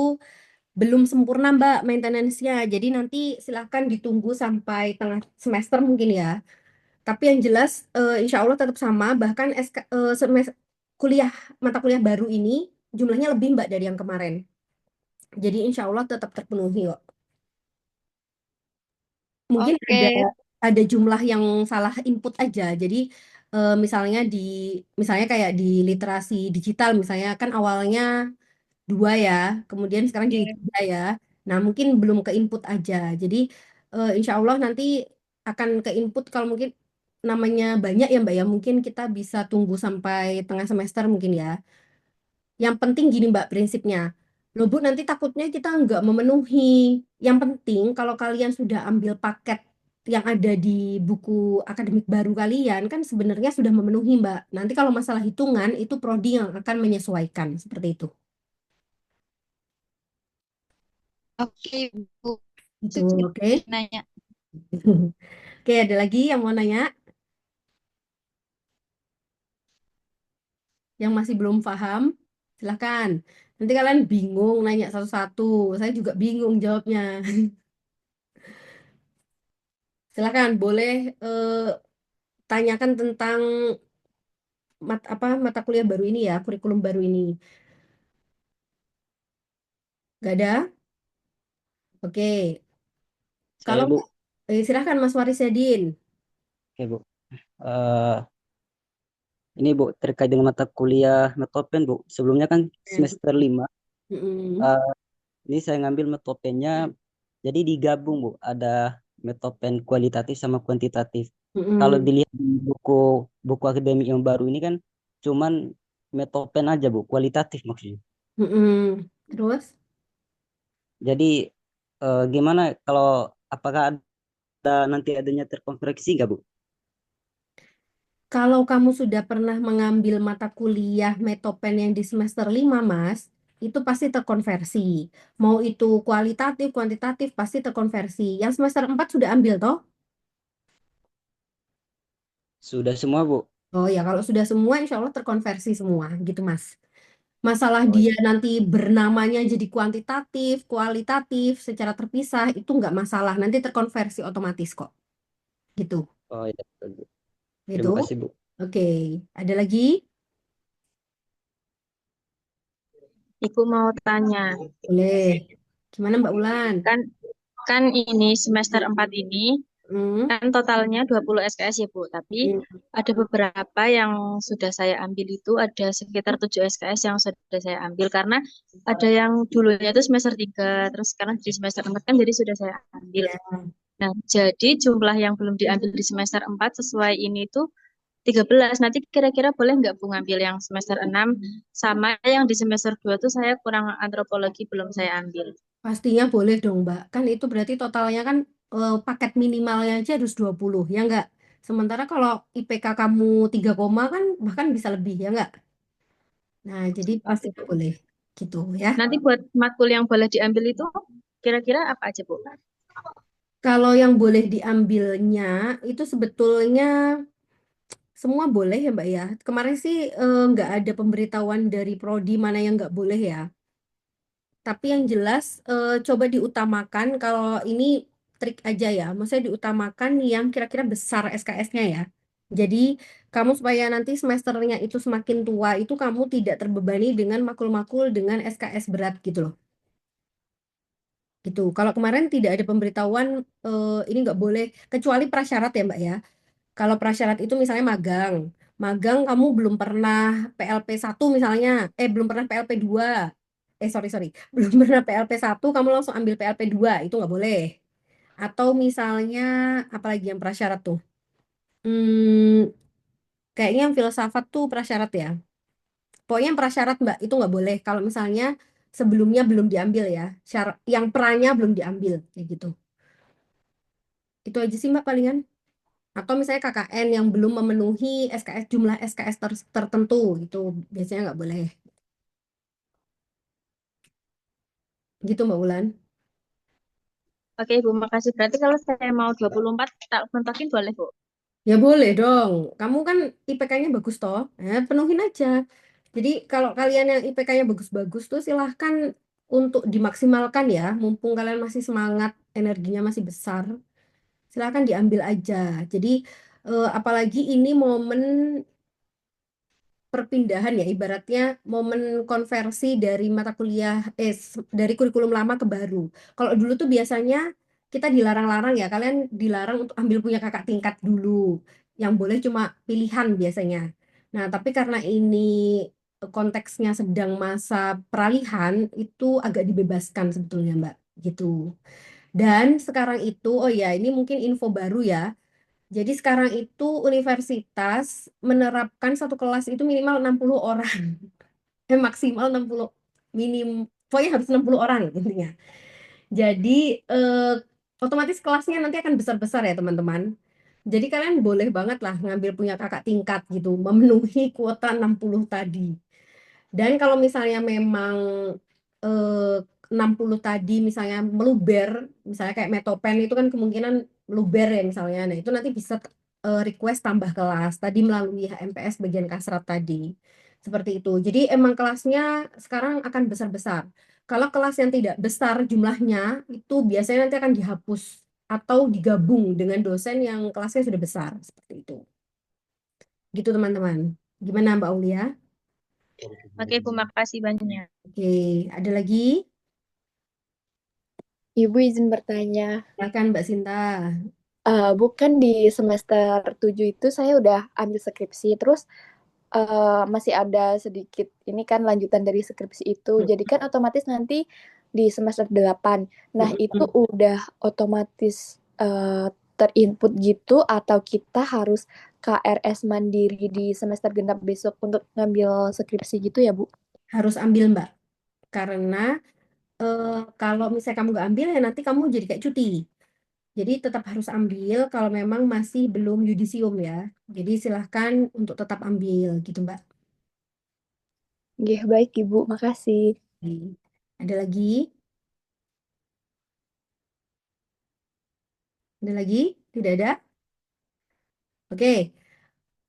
belum sempurna Mbak maintenance-nya. Jadi nanti silahkan ditunggu sampai tengah semester mungkin ya. Tapi yang jelas insya Allah tetap sama. Bahkan kuliah mata kuliah baru ini jumlahnya lebih Mbak dari yang kemarin. Jadi insya Allah tetap terpenuhi kok. Mungkin Oke. ada jumlah yang salah input aja. Jadi misalnya misalnya kayak di literasi digital misalnya kan awalnya dua ya, kemudian sekarang jadi Oke. tiga ya. Nah mungkin belum ke input aja. Jadi insya Allah nanti akan ke input kalau mungkin namanya banyak ya Mbak ya. Mungkin kita bisa tunggu sampai tengah semester mungkin ya. Yang penting gini Mbak prinsipnya. Loh Bu, nanti takutnya kita nggak memenuhi. Yang penting kalau kalian sudah ambil paket yang ada di buku akademik baru kalian, kan sebenarnya sudah memenuhi Mbak. Nanti kalau masalah hitungan, itu prodi yang akan menyesuaikan. Seperti itu. Oke, Bu. Itu, Saya oke. nanya. Oke, ada lagi yang mau nanya? Yang masih belum paham? Silahkan. Nanti kalian bingung nanya satu-satu. Saya juga bingung jawabnya. Silahkan, boleh tanyakan tentang mata kuliah baru ini ya, kurikulum baru ini. Gak ada? Oke. Saya Kalau Bu. silahkan Mas Waris Yadin. Oke Bu. Eh, ini Bu terkait dengan mata kuliah Metopen Bu. Sebelumnya kan Eh, semester 5. mm-mm, eh, ini saya ngambil Metopennya jadi digabung Bu. Ada Metopen kualitatif sama kuantitatif. Kalau mm-mm, dilihat di buku buku akademik yang baru ini kan cuman Metopen aja Bu, kualitatif maksudnya. mm-mm. Terus? Jadi gimana kalau apakah ada nanti adanya terkonveksi nggak Bu? Kalau kamu sudah pernah mengambil mata kuliah Metopen yang di semester 5, Mas, itu pasti terkonversi. Mau itu kualitatif, kuantitatif, pasti terkonversi. Yang semester 4 sudah ambil, toh? Sudah semua Bu. Oh ya, kalau sudah semua, insya Allah terkonversi semua, gitu, Mas. Masalah Oh dia iya. nanti bernamanya jadi kuantitatif, kualitatif, secara terpisah, itu nggak masalah. Nanti terkonversi otomatis kok, gitu. Oh iya. Betul, Bu. Gitu. Terima kasih Bu. Oke, ada lagi? Ibu mau tanya, Boleh. Gimana Mbak Ulan? kan kan ini semester 4 ini Hmm. kan totalnya 20 SKS ya Bu, tapi Hmm. ada beberapa yang sudah saya ambil itu ada sekitar 7 SKS yang sudah saya ambil karena ada yang dulunya itu semester 3 terus sekarang di semester 4 kan jadi sudah saya ambil. Ya. Nah, jadi jumlah yang belum diambil di semester 4 sesuai ini tuh 13. Nanti kira-kira boleh nggak Bu ngambil yang semester 6 sama yang di semester 2 tuh saya kurang antropologi belum saya ambil. Pastinya boleh dong Mbak. Kan itu berarti totalnya kan paket minimalnya aja harus 20, ya nggak? Sementara kalau IPK kamu 3 koma kan bahkan bisa lebih, ya nggak? Nah, jadi pastinya boleh. Gitu ya. Nanti buat matkul yang boleh diambil itu kira-kira apa aja Bu? Kalau yang boleh diambilnya itu sebetulnya semua boleh ya Mbak ya. Kemarin sih nggak ada pemberitahuan dari prodi mana yang nggak boleh ya. Tapi yang jelas coba diutamakan kalau ini trik aja ya. Maksudnya diutamakan yang kira-kira besar SKS-nya ya. Jadi kamu supaya nanti semesternya itu semakin tua itu kamu tidak terbebani dengan makul-makul dengan SKS berat gitu loh. Gitu. Kalau kemarin tidak ada pemberitahuan ini nggak boleh kecuali prasyarat ya Mbak ya. Kalau prasyarat itu misalnya magang. Magang kamu belum pernah PLP 1 misalnya, belum pernah PLP 2. Sorry, sorry. Belum pernah PLP 1, kamu langsung ambil PLP 2, itu nggak boleh. Atau misalnya, apalagi yang prasyarat tuh? Hmm, kayaknya yang filsafat tuh prasyarat ya. Pokoknya yang prasyarat Mbak, itu nggak boleh. Kalau misalnya sebelumnya belum diambil ya. Yang perannya belum diambil, kayak gitu. Itu aja sih Mbak palingan. Atau misalnya KKN yang belum memenuhi SKS jumlah SKS tertentu itu biasanya nggak boleh gitu Mbak Ulan. Oke, Bu, makasih. Berarti kalau saya mau 24, tak kontakin boleh, Bu? Ya boleh dong. Kamu kan IPK-nya bagus toh. Penuhin aja. Jadi kalau kalian yang IPK-nya bagus-bagus tuh silahkan untuk dimaksimalkan ya. Mumpung kalian masih semangat, energinya masih besar. Silahkan diambil aja. Jadi apalagi ini momen perpindahan ya, ibaratnya momen konversi dari mata kuliah, dari kurikulum lama ke baru. Kalau dulu tuh biasanya kita dilarang-larang ya, kalian dilarang untuk ambil punya kakak tingkat dulu, yang boleh cuma pilihan biasanya. Nah, tapi karena ini konteksnya sedang masa peralihan, itu agak dibebaskan sebetulnya, Mbak, gitu. Dan sekarang itu, oh ya, ini mungkin info baru ya. Jadi sekarang itu universitas menerapkan satu kelas itu minimal 60 orang. Maksimal 60 minim, pokoknya harus 60 orang intinya. Jadi otomatis kelasnya nanti akan besar-besar ya teman-teman. Jadi kalian boleh banget lah ngambil punya kakak tingkat gitu, memenuhi kuota 60 tadi. Dan kalau misalnya memang eh, 60 tadi misalnya meluber, misalnya kayak metopen itu kan kemungkinan meluber ya misalnya. Nah, itu nanti bisa request tambah kelas tadi melalui HMPS bagian kasrat tadi. Seperti itu. Jadi emang kelasnya sekarang akan besar-besar. Kalau kelas yang tidak besar jumlahnya itu biasanya nanti akan dihapus atau digabung dengan dosen yang kelasnya sudah besar. Seperti itu. Gitu teman-teman. Gimana Mbak Aulia? Oke, Bu, makasih banyak. Oke, ada lagi? Ibu izin bertanya, Silakan Mbak Sinta. bukan di semester 7 itu saya udah ambil skripsi, terus masih ada sedikit, ini kan lanjutan dari skripsi itu, jadi kan otomatis nanti di semester 8. Nah, itu udah otomatis terinput gitu, atau kita harus KRS mandiri di semester genap besok untuk ngambil skripsi gitu ya, Bu? Harus ambil Mbak. Karena kalau misalnya kamu nggak ambil ya nanti kamu jadi kayak cuti. Jadi tetap harus ambil kalau memang masih belum yudisium ya. Jadi silahkan untuk tetap ambil gitu Mbak. Nggih, baik Ibu, makasih. Oke. Ada lagi? Ada lagi? Tidak ada? Oke.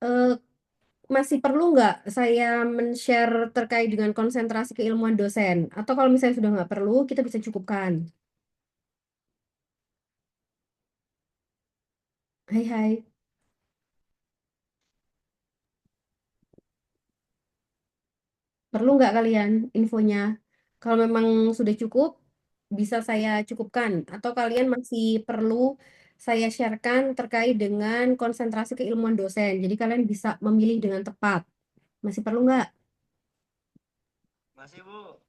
Eh, masih perlu nggak saya men-share terkait dengan konsentrasi keilmuan dosen? Atau kalau misalnya sudah nggak perlu, kita bisa cukupkan. Hai hai. Perlu nggak kalian infonya? Kalau memang sudah cukup, bisa saya cukupkan. Atau kalian masih perlu saya sharekan terkait dengan konsentrasi keilmuan dosen. Jadi kalian bisa memilih dengan tepat. Masih perlu nggak? Masih, Bu.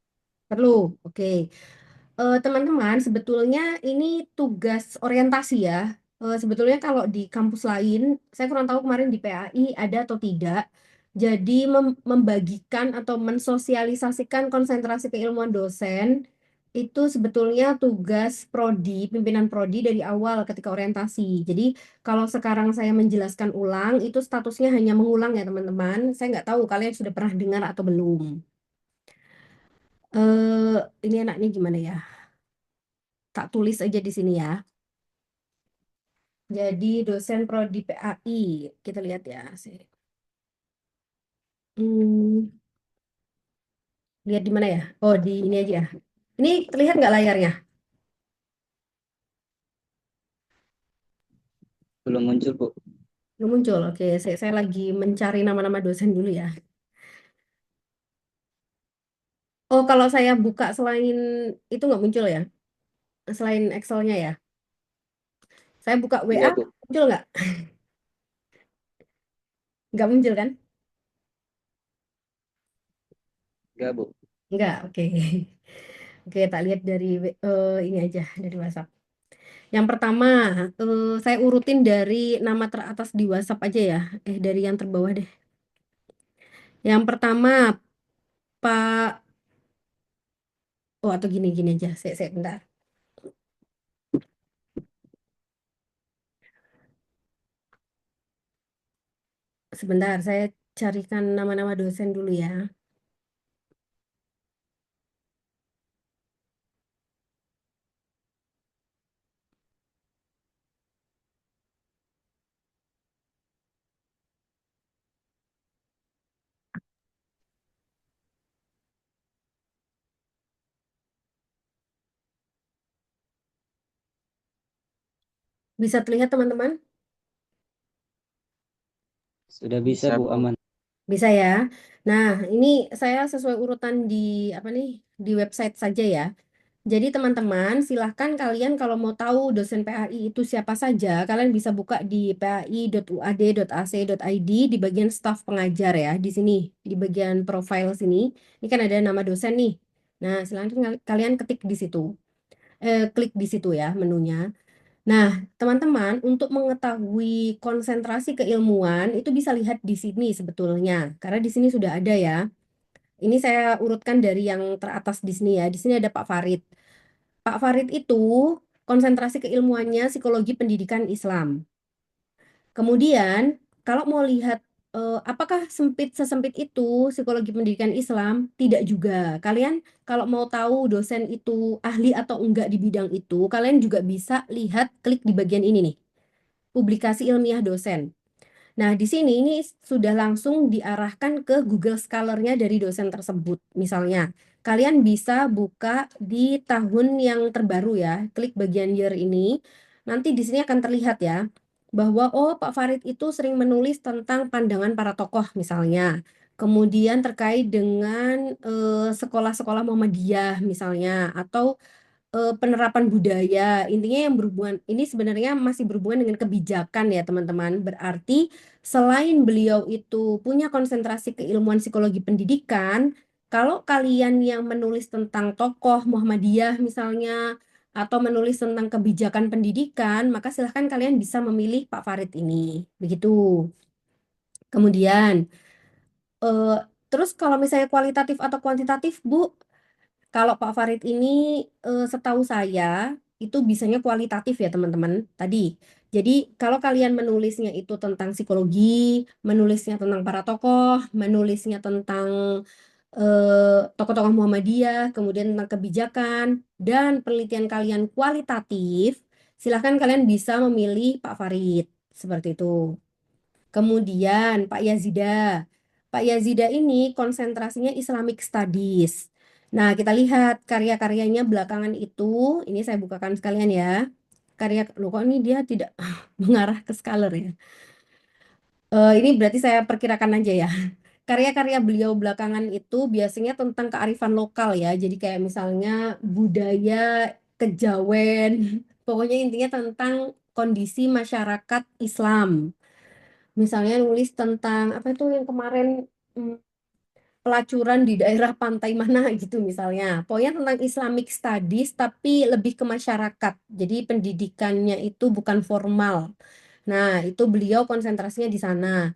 Perlu. Oke. Teman-teman, sebetulnya ini tugas orientasi ya. Sebetulnya kalau di kampus lain, saya kurang tahu kemarin di PAI ada atau tidak. Jadi membagikan atau mensosialisasikan konsentrasi keilmuan dosen itu sebetulnya tugas prodi, pimpinan prodi dari awal ketika orientasi. Jadi kalau sekarang saya menjelaskan ulang, itu statusnya hanya mengulang ya teman-teman. Saya nggak tahu kalian sudah pernah dengar atau belum. Ini enaknya gimana ya? Tak tulis aja di sini ya. Jadi dosen prodi PAI. Kita lihat ya. Hmm, lihat di mana ya? Oh, di ini aja. Ini terlihat nggak layarnya? Belum muncul, Bu. Belum muncul. Oke, saya lagi mencari nama-nama dosen dulu ya. Oh, kalau saya buka selain itu nggak muncul ya? Selain Excel-nya ya? Saya buka Iya, WA, Bu. muncul nggak? Nggak muncul kan? Enggak, Bu. Nggak, oke. Oke, tak lihat dari ini aja, dari WhatsApp. Yang pertama, saya urutin dari nama teratas di WhatsApp aja ya. Dari yang terbawah deh. Yang pertama, Pak... Oh, atau gini-gini aja. Saya bentar. Sebentar, saya carikan nama-nama dosen dulu ya. Bisa terlihat teman-teman? Sudah bisa, Bu, aman. Bisa ya. Nah, ini saya sesuai urutan di apa nih? Di website saja ya. Jadi teman-teman, silahkan kalian kalau mau tahu dosen PAI itu siapa saja, kalian bisa buka di pai.uad.ac.id di bagian staf pengajar ya, di sini, di bagian profile sini. Ini kan ada nama dosen nih. Nah, silahkan kalian ketik di situ. Klik di situ ya menunya. Nah, teman-teman, untuk mengetahui konsentrasi keilmuan itu bisa lihat di sini sebetulnya, karena di sini sudah ada ya. Ini saya urutkan dari yang teratas di sini ya. Di sini ada Pak Farid. Pak Farid itu konsentrasi keilmuannya psikologi pendidikan Islam. Kemudian, kalau mau lihat apakah sesempit itu psikologi pendidikan Islam? Tidak juga. Kalian kalau mau tahu dosen itu ahli atau enggak di bidang itu, kalian juga bisa lihat klik di bagian ini nih, publikasi ilmiah dosen. Nah, di sini ini sudah langsung diarahkan ke Google Scholar-nya dari dosen tersebut. Misalnya, kalian bisa buka di tahun yang terbaru ya, klik bagian year ini. Nanti di sini akan terlihat ya, bahwa oh Pak Farid itu sering menulis tentang pandangan para tokoh misalnya. Kemudian terkait dengan sekolah-sekolah Muhammadiyah misalnya, atau penerapan budaya. Intinya yang berhubungan ini sebenarnya masih berhubungan dengan kebijakan ya, teman-teman. Berarti selain beliau itu punya konsentrasi keilmuan psikologi pendidikan, kalau kalian yang menulis tentang tokoh Muhammadiyah misalnya atau menulis tentang kebijakan pendidikan, maka silahkan kalian bisa memilih Pak Farid ini. Begitu. Kemudian eh, terus kalau misalnya kualitatif atau kuantitatif, Bu, kalau Pak Farid ini setahu saya itu bisanya kualitatif ya teman-teman tadi. Jadi kalau kalian menulisnya itu tentang psikologi, menulisnya tentang para tokoh, menulisnya tentang tokoh-tokoh Muhammadiyah, kemudian tentang kebijakan dan penelitian kalian kualitatif, silahkan kalian bisa memilih Pak Farid seperti itu. Kemudian Pak Yazida. Pak Yazida ini konsentrasinya Islamic Studies. Nah, kita lihat karya-karyanya belakangan itu. Ini saya bukakan sekalian ya. Karya, loh kok ini dia tidak mengarah ke scholar ya. Ini berarti saya perkirakan aja ya. Karya-karya beliau belakangan itu biasanya tentang kearifan lokal ya. Jadi kayak misalnya budaya kejawen. Pokoknya intinya tentang kondisi masyarakat Islam. Misalnya nulis tentang apa itu yang kemarin hmm, pelacuran di daerah pantai mana gitu misalnya. Pokoknya tentang Islamic Studies tapi lebih ke masyarakat. Jadi pendidikannya itu bukan formal. Nah, itu beliau konsentrasinya di sana.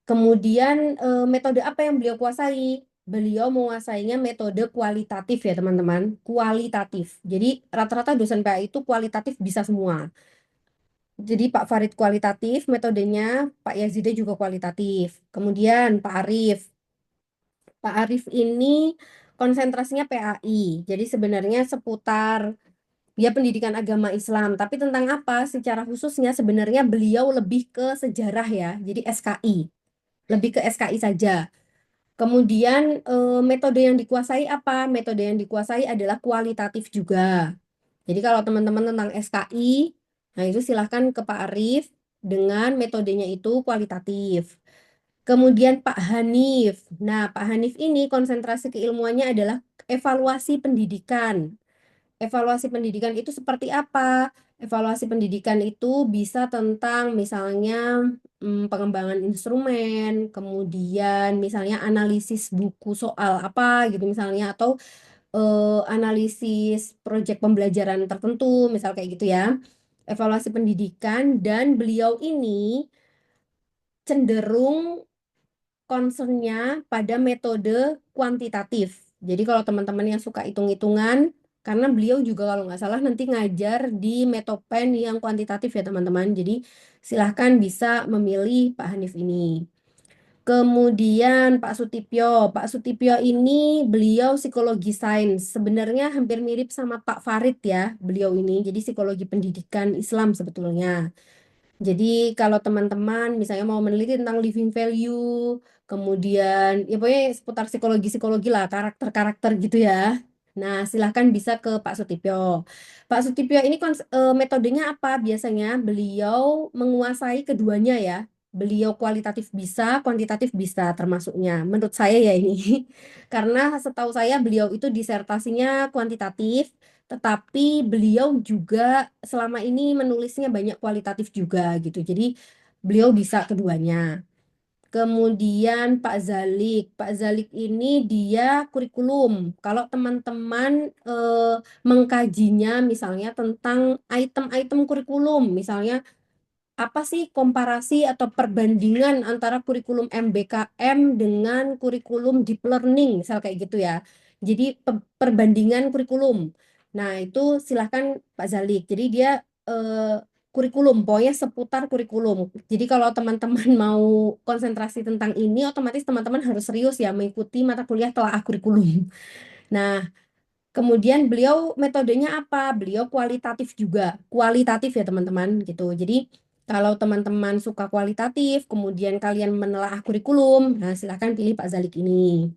Kemudian metode apa yang beliau kuasai? Beliau menguasainya metode kualitatif ya teman-teman. Kualitatif. Jadi rata-rata dosen PA itu kualitatif bisa semua. Jadi Pak Farid kualitatif metodenya, Pak Yazida juga kualitatif. Kemudian Pak Arif. Pak Arif ini konsentrasinya PAI. Jadi sebenarnya seputar Ya pendidikan agama Islam, tapi tentang apa? Secara khususnya sebenarnya beliau lebih ke sejarah ya, jadi SKI, lebih ke SKI saja. Kemudian metode yang dikuasai apa? Metode yang dikuasai adalah kualitatif juga. Jadi kalau teman-teman tentang SKI, nah itu silahkan ke Pak Arif dengan metodenya itu kualitatif. Kemudian Pak Hanif. Nah, Pak Hanif ini konsentrasi keilmuannya adalah evaluasi pendidikan. Evaluasi pendidikan itu seperti apa? Evaluasi pendidikan itu bisa tentang misalnya pengembangan instrumen, kemudian misalnya analisis buku soal apa gitu misalnya, atau analisis proyek pembelajaran tertentu, misal kayak gitu ya. Evaluasi pendidikan dan beliau ini cenderung concernnya pada metode kuantitatif. Jadi kalau teman-teman yang suka hitung-hitungan, karena beliau juga kalau nggak salah nanti ngajar di Metopen yang kuantitatif ya teman-teman. Jadi silahkan bisa memilih Pak Hanif ini. Kemudian Pak Sutipyo. Pak Sutipyo ini beliau psikologi sains. Sebenarnya hampir mirip sama Pak Farid ya, beliau ini. Jadi psikologi pendidikan Islam sebetulnya. Jadi kalau teman-teman misalnya mau meneliti tentang living value, kemudian ya pokoknya seputar psikologi-psikologi lah, karakter-karakter gitu ya. Nah, silahkan bisa ke Pak Sutipyo. Pak Sutipyo ini metodenya apa? Biasanya beliau menguasai keduanya ya. Beliau kualitatif bisa, kuantitatif bisa termasuknya. Menurut saya ya ini. Karena setahu saya beliau itu disertasinya kuantitatif, tetapi beliau juga selama ini menulisnya banyak kualitatif juga gitu. Jadi beliau bisa keduanya. Kemudian Pak Zalik ini dia kurikulum. Kalau teman-teman mengkajinya misalnya tentang item-item kurikulum, misalnya apa sih komparasi atau perbandingan antara kurikulum MBKM dengan kurikulum deep learning, misal kayak gitu ya. Jadi perbandingan kurikulum. Nah, itu silahkan Pak Zalik. Jadi dia eh, kurikulum, pokoknya seputar kurikulum. Jadi kalau teman-teman mau konsentrasi tentang ini, otomatis teman-teman harus serius ya mengikuti mata kuliah telaah kurikulum. Nah, kemudian beliau metodenya apa? Beliau kualitatif juga. Kualitatif ya teman-teman gitu. Jadi kalau teman-teman suka kualitatif, kemudian kalian menelaah kurikulum, nah silahkan pilih Pak Zalik ini.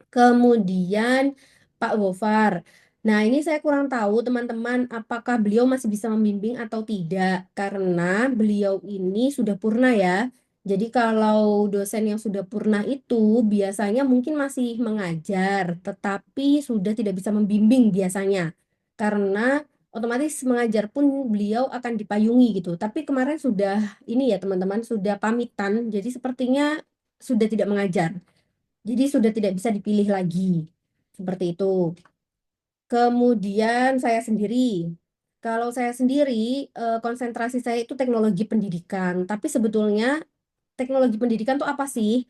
Kemudian Pak Gofar. Nah, ini saya kurang tahu teman-teman apakah beliau masih bisa membimbing atau tidak karena beliau ini sudah purna ya. Jadi kalau dosen yang sudah purna itu biasanya mungkin masih mengajar, tetapi sudah tidak bisa membimbing biasanya. Karena otomatis mengajar pun beliau akan dipayungi gitu. Tapi kemarin sudah ini ya teman-teman sudah pamitan, jadi sepertinya sudah tidak mengajar. Jadi sudah tidak bisa dipilih lagi. Seperti itu. Kemudian saya sendiri. Kalau saya sendiri, konsentrasi saya itu teknologi pendidikan. Tapi sebetulnya teknologi pendidikan itu apa sih?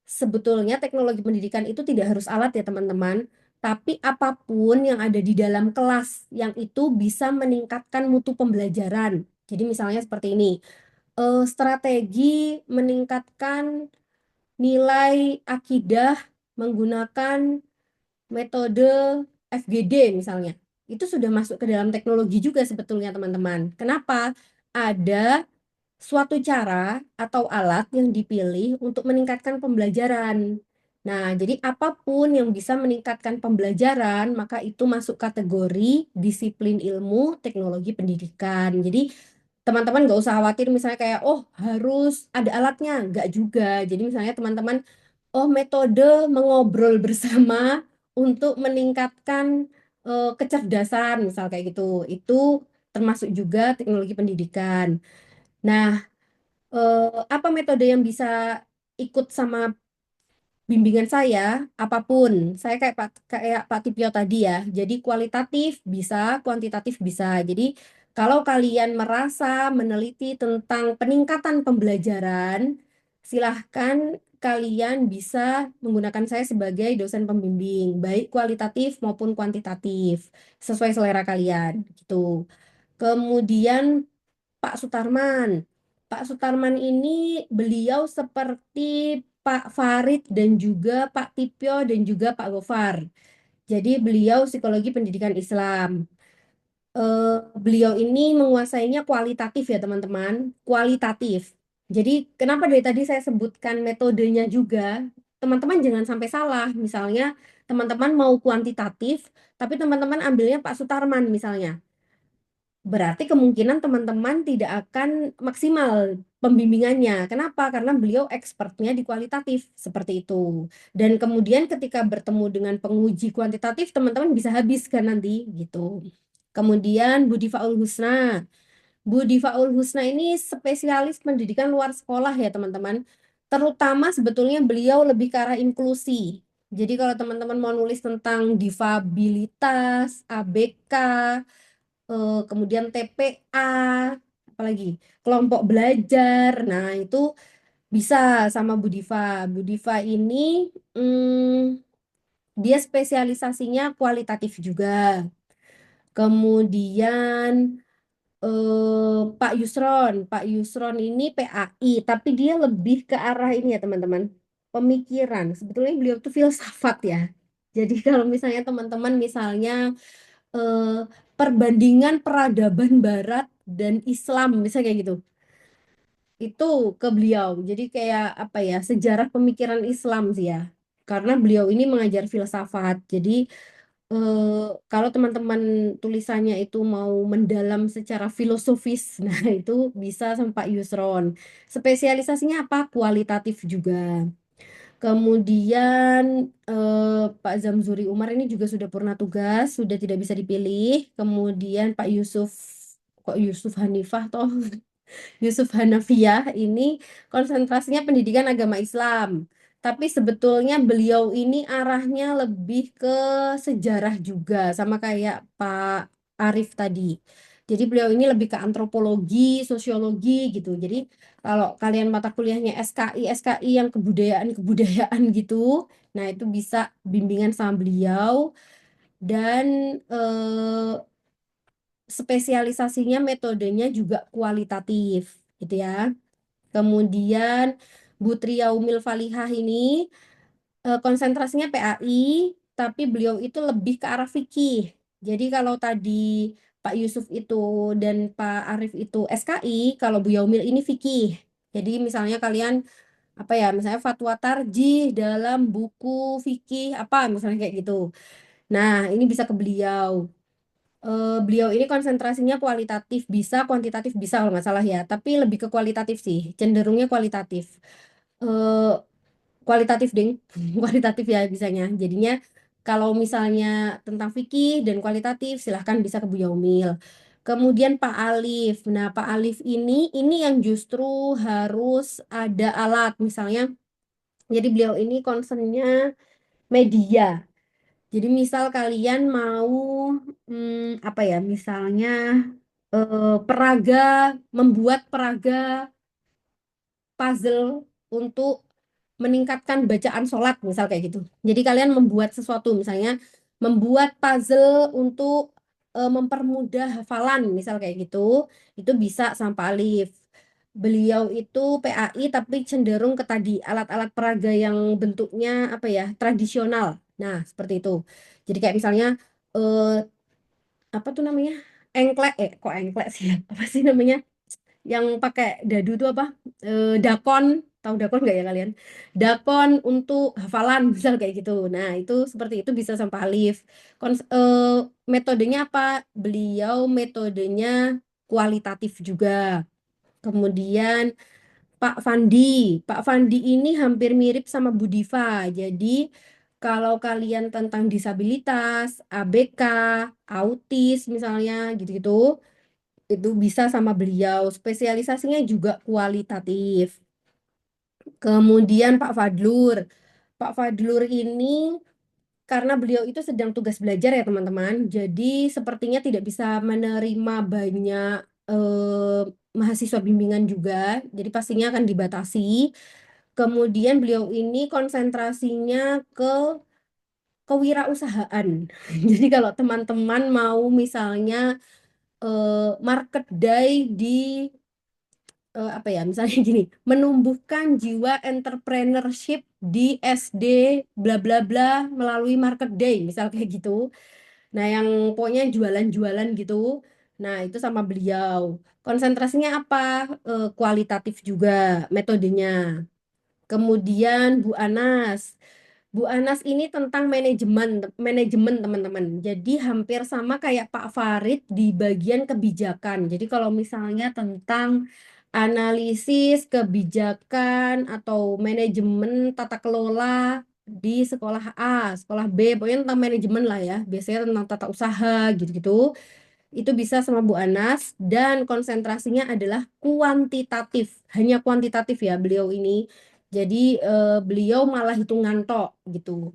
Sebetulnya teknologi pendidikan itu tidak harus alat ya teman-teman. Tapi apapun yang ada di dalam kelas yang itu bisa meningkatkan mutu pembelajaran. Jadi misalnya seperti ini. Strategi meningkatkan nilai akidah menggunakan metode FGD misalnya. Itu sudah masuk ke dalam teknologi juga sebetulnya teman-teman. Kenapa? Ada suatu cara atau alat yang dipilih untuk meningkatkan pembelajaran. Nah, jadi apapun yang bisa meningkatkan pembelajaran, maka itu masuk kategori disiplin ilmu teknologi pendidikan. Jadi teman-teman nggak usah khawatir misalnya kayak, oh harus ada alatnya. Nggak juga. Jadi misalnya teman-teman oh, metode mengobrol bersama untuk meningkatkan kecerdasan, misal kayak gitu. Itu termasuk juga teknologi pendidikan. Nah, apa metode yang bisa ikut sama bimbingan saya, apapun. Saya kayak Pak Tipio tadi ya. Jadi kualitatif bisa, kuantitatif bisa. Jadi kalau kalian merasa meneliti tentang peningkatan pembelajaran, silahkan kalian bisa menggunakan saya sebagai dosen pembimbing, baik kualitatif maupun kuantitatif, sesuai selera kalian gitu. Kemudian Pak Sutarman. Pak Sutarman ini beliau seperti Pak Farid dan juga Pak Tipio dan juga Pak Gofar. Jadi beliau psikologi pendidikan Islam. beliau ini menguasainya kualitatif ya teman-teman, kualitatif. Jadi kenapa dari tadi saya sebutkan metodenya juga, teman-teman jangan sampai salah. Misalnya teman-teman mau kuantitatif, tapi teman-teman ambilnya Pak Sutarman misalnya. Berarti kemungkinan teman-teman tidak akan maksimal pembimbingannya. Kenapa? Karena beliau expertnya di kualitatif, seperti itu. Dan kemudian ketika bertemu dengan penguji kuantitatif, teman-teman bisa habis kan nanti, gitu. Kemudian Budi Faul Husna. Budi Faul Husna ini spesialis pendidikan luar sekolah ya teman-teman. Terutama sebetulnya beliau lebih ke arah inklusi. Jadi kalau teman-teman mau nulis tentang difabilitas, ABK, kemudian TPA, apalagi kelompok belajar. Nah, itu bisa sama Budiva. Budiva ini dia spesialisasinya kualitatif juga. Kemudian Pak Yusron ini PAI, tapi dia lebih ke arah ini ya teman-teman, pemikiran. Sebetulnya beliau tuh filsafat ya. Jadi kalau misalnya teman-teman misalnya eh, perbandingan peradaban Barat dan Islam, misalnya kayak gitu, itu ke beliau. Jadi kayak apa ya, sejarah pemikiran Islam sih ya. Karena beliau ini mengajar filsafat. Jadi eh, kalau teman-teman tulisannya itu mau mendalam secara filosofis, nah itu bisa sama Pak Yusron. Spesialisasinya apa? Kualitatif juga. Kemudian Pak Zamzuri Umar ini juga sudah purna tugas, sudah tidak bisa dipilih. Kemudian Pak Yusuf, kok Yusuf Hanifah toh? Yusuf Hanafiyah ini konsentrasinya pendidikan agama Islam. Tapi sebetulnya beliau ini arahnya lebih ke sejarah juga, sama kayak Pak Arif tadi. Jadi beliau ini lebih ke antropologi, sosiologi gitu. Jadi kalau kalian mata kuliahnya SKI yang kebudayaan-kebudayaan gitu, nah itu bisa bimbingan sama beliau. Dan spesialisasinya metodenya juga kualitatif gitu ya. Kemudian Butri Yaumil Falihah ini konsentrasinya PAI, tapi beliau itu lebih ke arah fikih. Jadi kalau tadi Pak Yusuf itu dan Pak Arif itu SKI, kalau Bu Yaumil ini fikih. Jadi misalnya kalian apa ya, misalnya fatwa tarjih dalam buku fikih apa misalnya kayak gitu. Nah, ini bisa ke beliau. Beliau ini konsentrasinya kualitatif bisa, kuantitatif bisa kalau nggak salah ya, tapi lebih ke kualitatif sih, cenderungnya kualitatif. Eh, Kualitatif ding, kualitatif ya bisanya. Jadinya kalau misalnya tentang fikih dan kualitatif silahkan bisa ke Bu Yaumil. Kemudian Pak Alif. Nah, Pak Alif ini yang justru harus ada alat misalnya. Jadi beliau ini concernnya media. Jadi misal kalian mau apa ya, misalnya peraga, membuat peraga puzzle untuk meningkatkan bacaan sholat, misal kayak gitu. Jadi kalian membuat sesuatu, misalnya membuat puzzle untuk mempermudah hafalan, misal kayak gitu, itu bisa sampai Alif. Beliau itu PAI tapi cenderung ke tadi alat-alat peraga yang bentuknya apa ya, tradisional. Nah, seperti itu. Jadi kayak misalnya eh, apa tuh namanya? Engklek, kok engklek sih ya? Apa sih namanya? Yang pakai dadu tuh apa? Dakon, tahu dakon nggak ya kalian? Dakon untuk hafalan misal kayak gitu. Nah, itu seperti itu bisa sampai alif. Metodenya apa? Beliau metodenya kualitatif juga. Kemudian Pak Fandi. Pak Fandi ini hampir mirip sama Budiva. Jadi kalau kalian tentang disabilitas, ABK, autis misalnya gitu-gitu, itu bisa sama beliau. Spesialisasinya juga kualitatif. Kemudian Pak Fadlur. Pak Fadlur ini karena beliau itu sedang tugas belajar ya teman-teman. Jadi sepertinya tidak bisa menerima banyak mahasiswa bimbingan juga. Jadi pastinya akan dibatasi. Kemudian beliau ini konsentrasinya ke kewirausahaan. Jadi kalau teman-teman mau misalnya market day di apa ya, misalnya gini, menumbuhkan jiwa entrepreneurship di SD bla bla bla melalui market day, misal kayak gitu. Nah, yang pokoknya jualan-jualan gitu. Nah, itu sama beliau. Konsentrasinya apa? Kualitatif juga metodenya. Kemudian Bu Anas. Bu Anas ini tentang manajemen, manajemen teman-teman. Jadi hampir sama kayak Pak Farid di bagian kebijakan. Jadi kalau misalnya tentang analisis kebijakan atau manajemen tata kelola di sekolah A, sekolah B, pokoknya tentang manajemen lah ya. Biasanya tentang tata usaha gitu-gitu. Itu bisa sama Bu Anas dan konsentrasinya adalah kuantitatif. Hanya kuantitatif ya beliau ini. Jadi beliau malah hitungan tok gitu.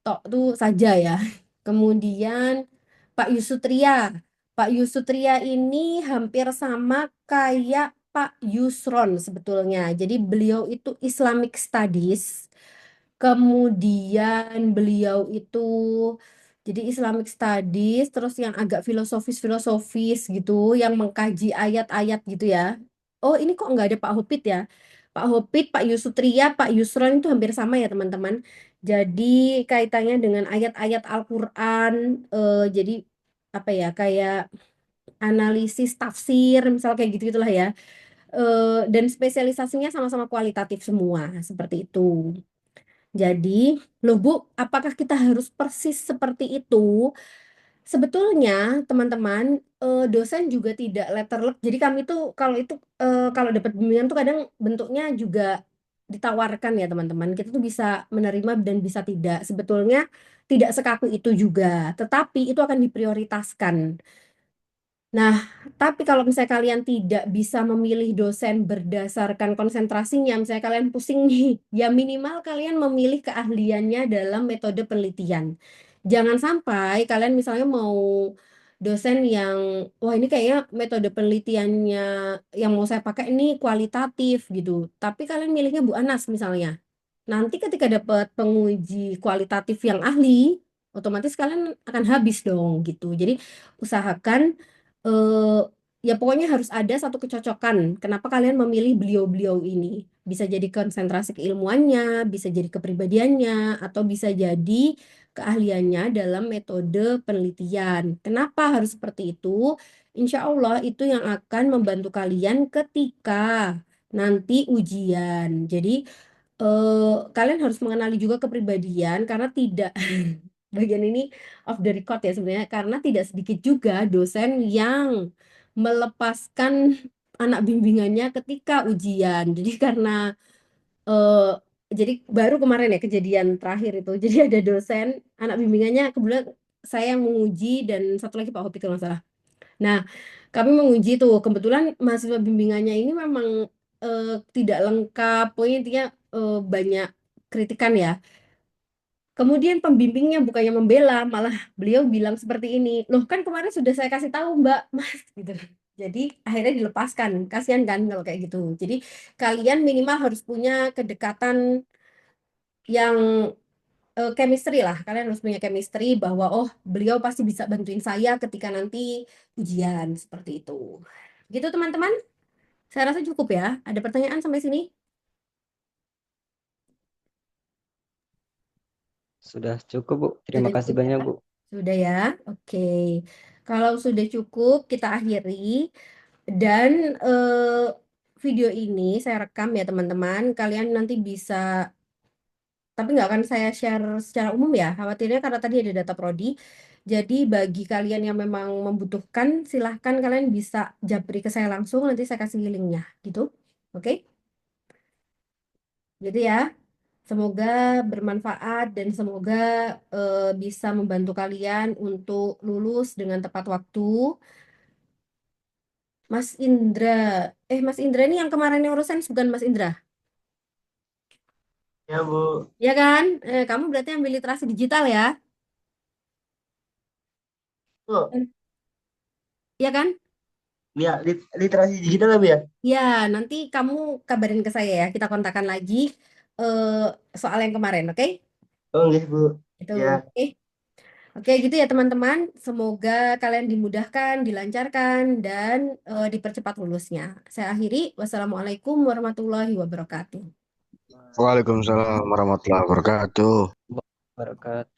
Tok itu saja ya. Kemudian Pak Yusutria. Pak Yusutria ini hampir sama kayak Pak Yusron sebetulnya. Jadi beliau itu Islamic Studies. Kemudian beliau itu jadi Islamic Studies, terus yang agak filosofis-filosofis gitu, yang mengkaji ayat-ayat gitu ya. Oh, ini kok nggak ada Pak Hopit ya? Pak Hopit, Pak Yusutria, Pak Yusron itu hampir sama ya teman-teman. Jadi kaitannya dengan ayat-ayat Al-Quran, jadi apa ya, kayak analisis tafsir, misal kayak gitu-gitulah ya. Dan spesialisasinya sama-sama kualitatif semua, seperti itu. Jadi, loh Bu, apakah kita harus persis seperti itu? Sebetulnya, teman-teman, dosen juga tidak letterlek. Jadi kami tuh kalau itu kalau dapat bimbingan tuh kadang bentuknya juga ditawarkan ya teman-teman. Kita tuh bisa menerima dan bisa tidak. Sebetulnya tidak sekaku itu juga, tetapi itu akan diprioritaskan. Nah, tapi kalau misalnya kalian tidak bisa memilih dosen berdasarkan konsentrasinya, misalnya kalian pusing nih, ya minimal kalian memilih keahliannya dalam metode penelitian. Jangan sampai kalian misalnya mau dosen yang, wah ini kayaknya metode penelitiannya yang mau saya pakai ini kualitatif gitu. Tapi kalian milihnya Bu Anas misalnya. Nanti ketika dapat penguji kualitatif yang ahli, otomatis kalian akan habis dong gitu. Jadi usahakan eh, ya pokoknya harus ada satu kecocokan. Kenapa kalian memilih beliau-beliau ini? Bisa jadi konsentrasi keilmuannya, bisa jadi kepribadiannya, atau bisa jadi keahliannya dalam metode penelitian. Kenapa harus seperti itu? Insya Allah itu yang akan membantu kalian ketika nanti ujian. Jadi kalian harus mengenali juga kepribadian karena tidak bagian ini off the record ya sebenarnya karena tidak sedikit juga dosen yang melepaskan anak bimbingannya ketika ujian. Jadi karena eh, jadi baru kemarin ya kejadian terakhir itu. Jadi ada dosen anak bimbingannya kebetulan saya yang menguji dan satu lagi Pak Hopi kalau nggak salah. Nah, kami menguji tuh kebetulan mahasiswa bimbingannya ini memang eh, tidak lengkap, pokoknya intinya banyak kritikan ya. Kemudian pembimbingnya bukannya membela, malah beliau bilang seperti ini, loh kan kemarin sudah saya kasih tahu Mbak, Mas, gitu. Jadi akhirnya dilepaskan, kasihan kan kalau kayak gitu. Jadi kalian minimal harus punya kedekatan yang chemistry lah. Kalian harus punya chemistry bahwa oh beliau pasti bisa bantuin saya ketika nanti ujian seperti itu. Gitu teman-teman. Saya rasa cukup ya. Ada pertanyaan sampai sini? Sudah cukup, Bu. Terima Sudah kasih cukup ya? banyak, Bu. Sudah ya? Oke. Kalau sudah cukup, kita akhiri. Dan video ini saya rekam ya teman-teman. Kalian nanti bisa, tapi nggak akan saya share secara umum ya. Khawatirnya karena tadi ada data prodi. Jadi bagi kalian yang memang membutuhkan, silahkan kalian bisa japri ke saya langsung. Nanti saya kasih linknya gitu. Oke? Gitu ya. Semoga bermanfaat dan semoga bisa membantu kalian untuk lulus dengan tepat waktu. Mas Indra, Mas Indra ini yang kemarin neuroscience bukan Mas Indra? Ya, Bu. Ya kan? Kamu berarti ambil literasi digital ya? Bu, Ya kan? ya, literasi digital ya, Bu ya? Ya, nanti kamu kabarin ke saya ya. Kita kontakkan lagi eh, soal yang kemarin, oke? Oh, enggak, Bu. Itu, Ya. oke? Oke, gitu ya teman-teman. Semoga kalian dimudahkan, dilancarkan, dan dipercepat lulusnya. Saya akhiri. Wassalamualaikum warahmatullahi wabarakatuh. Waalaikumsalam warahmatullahi wabarakatuh. Barakatuh.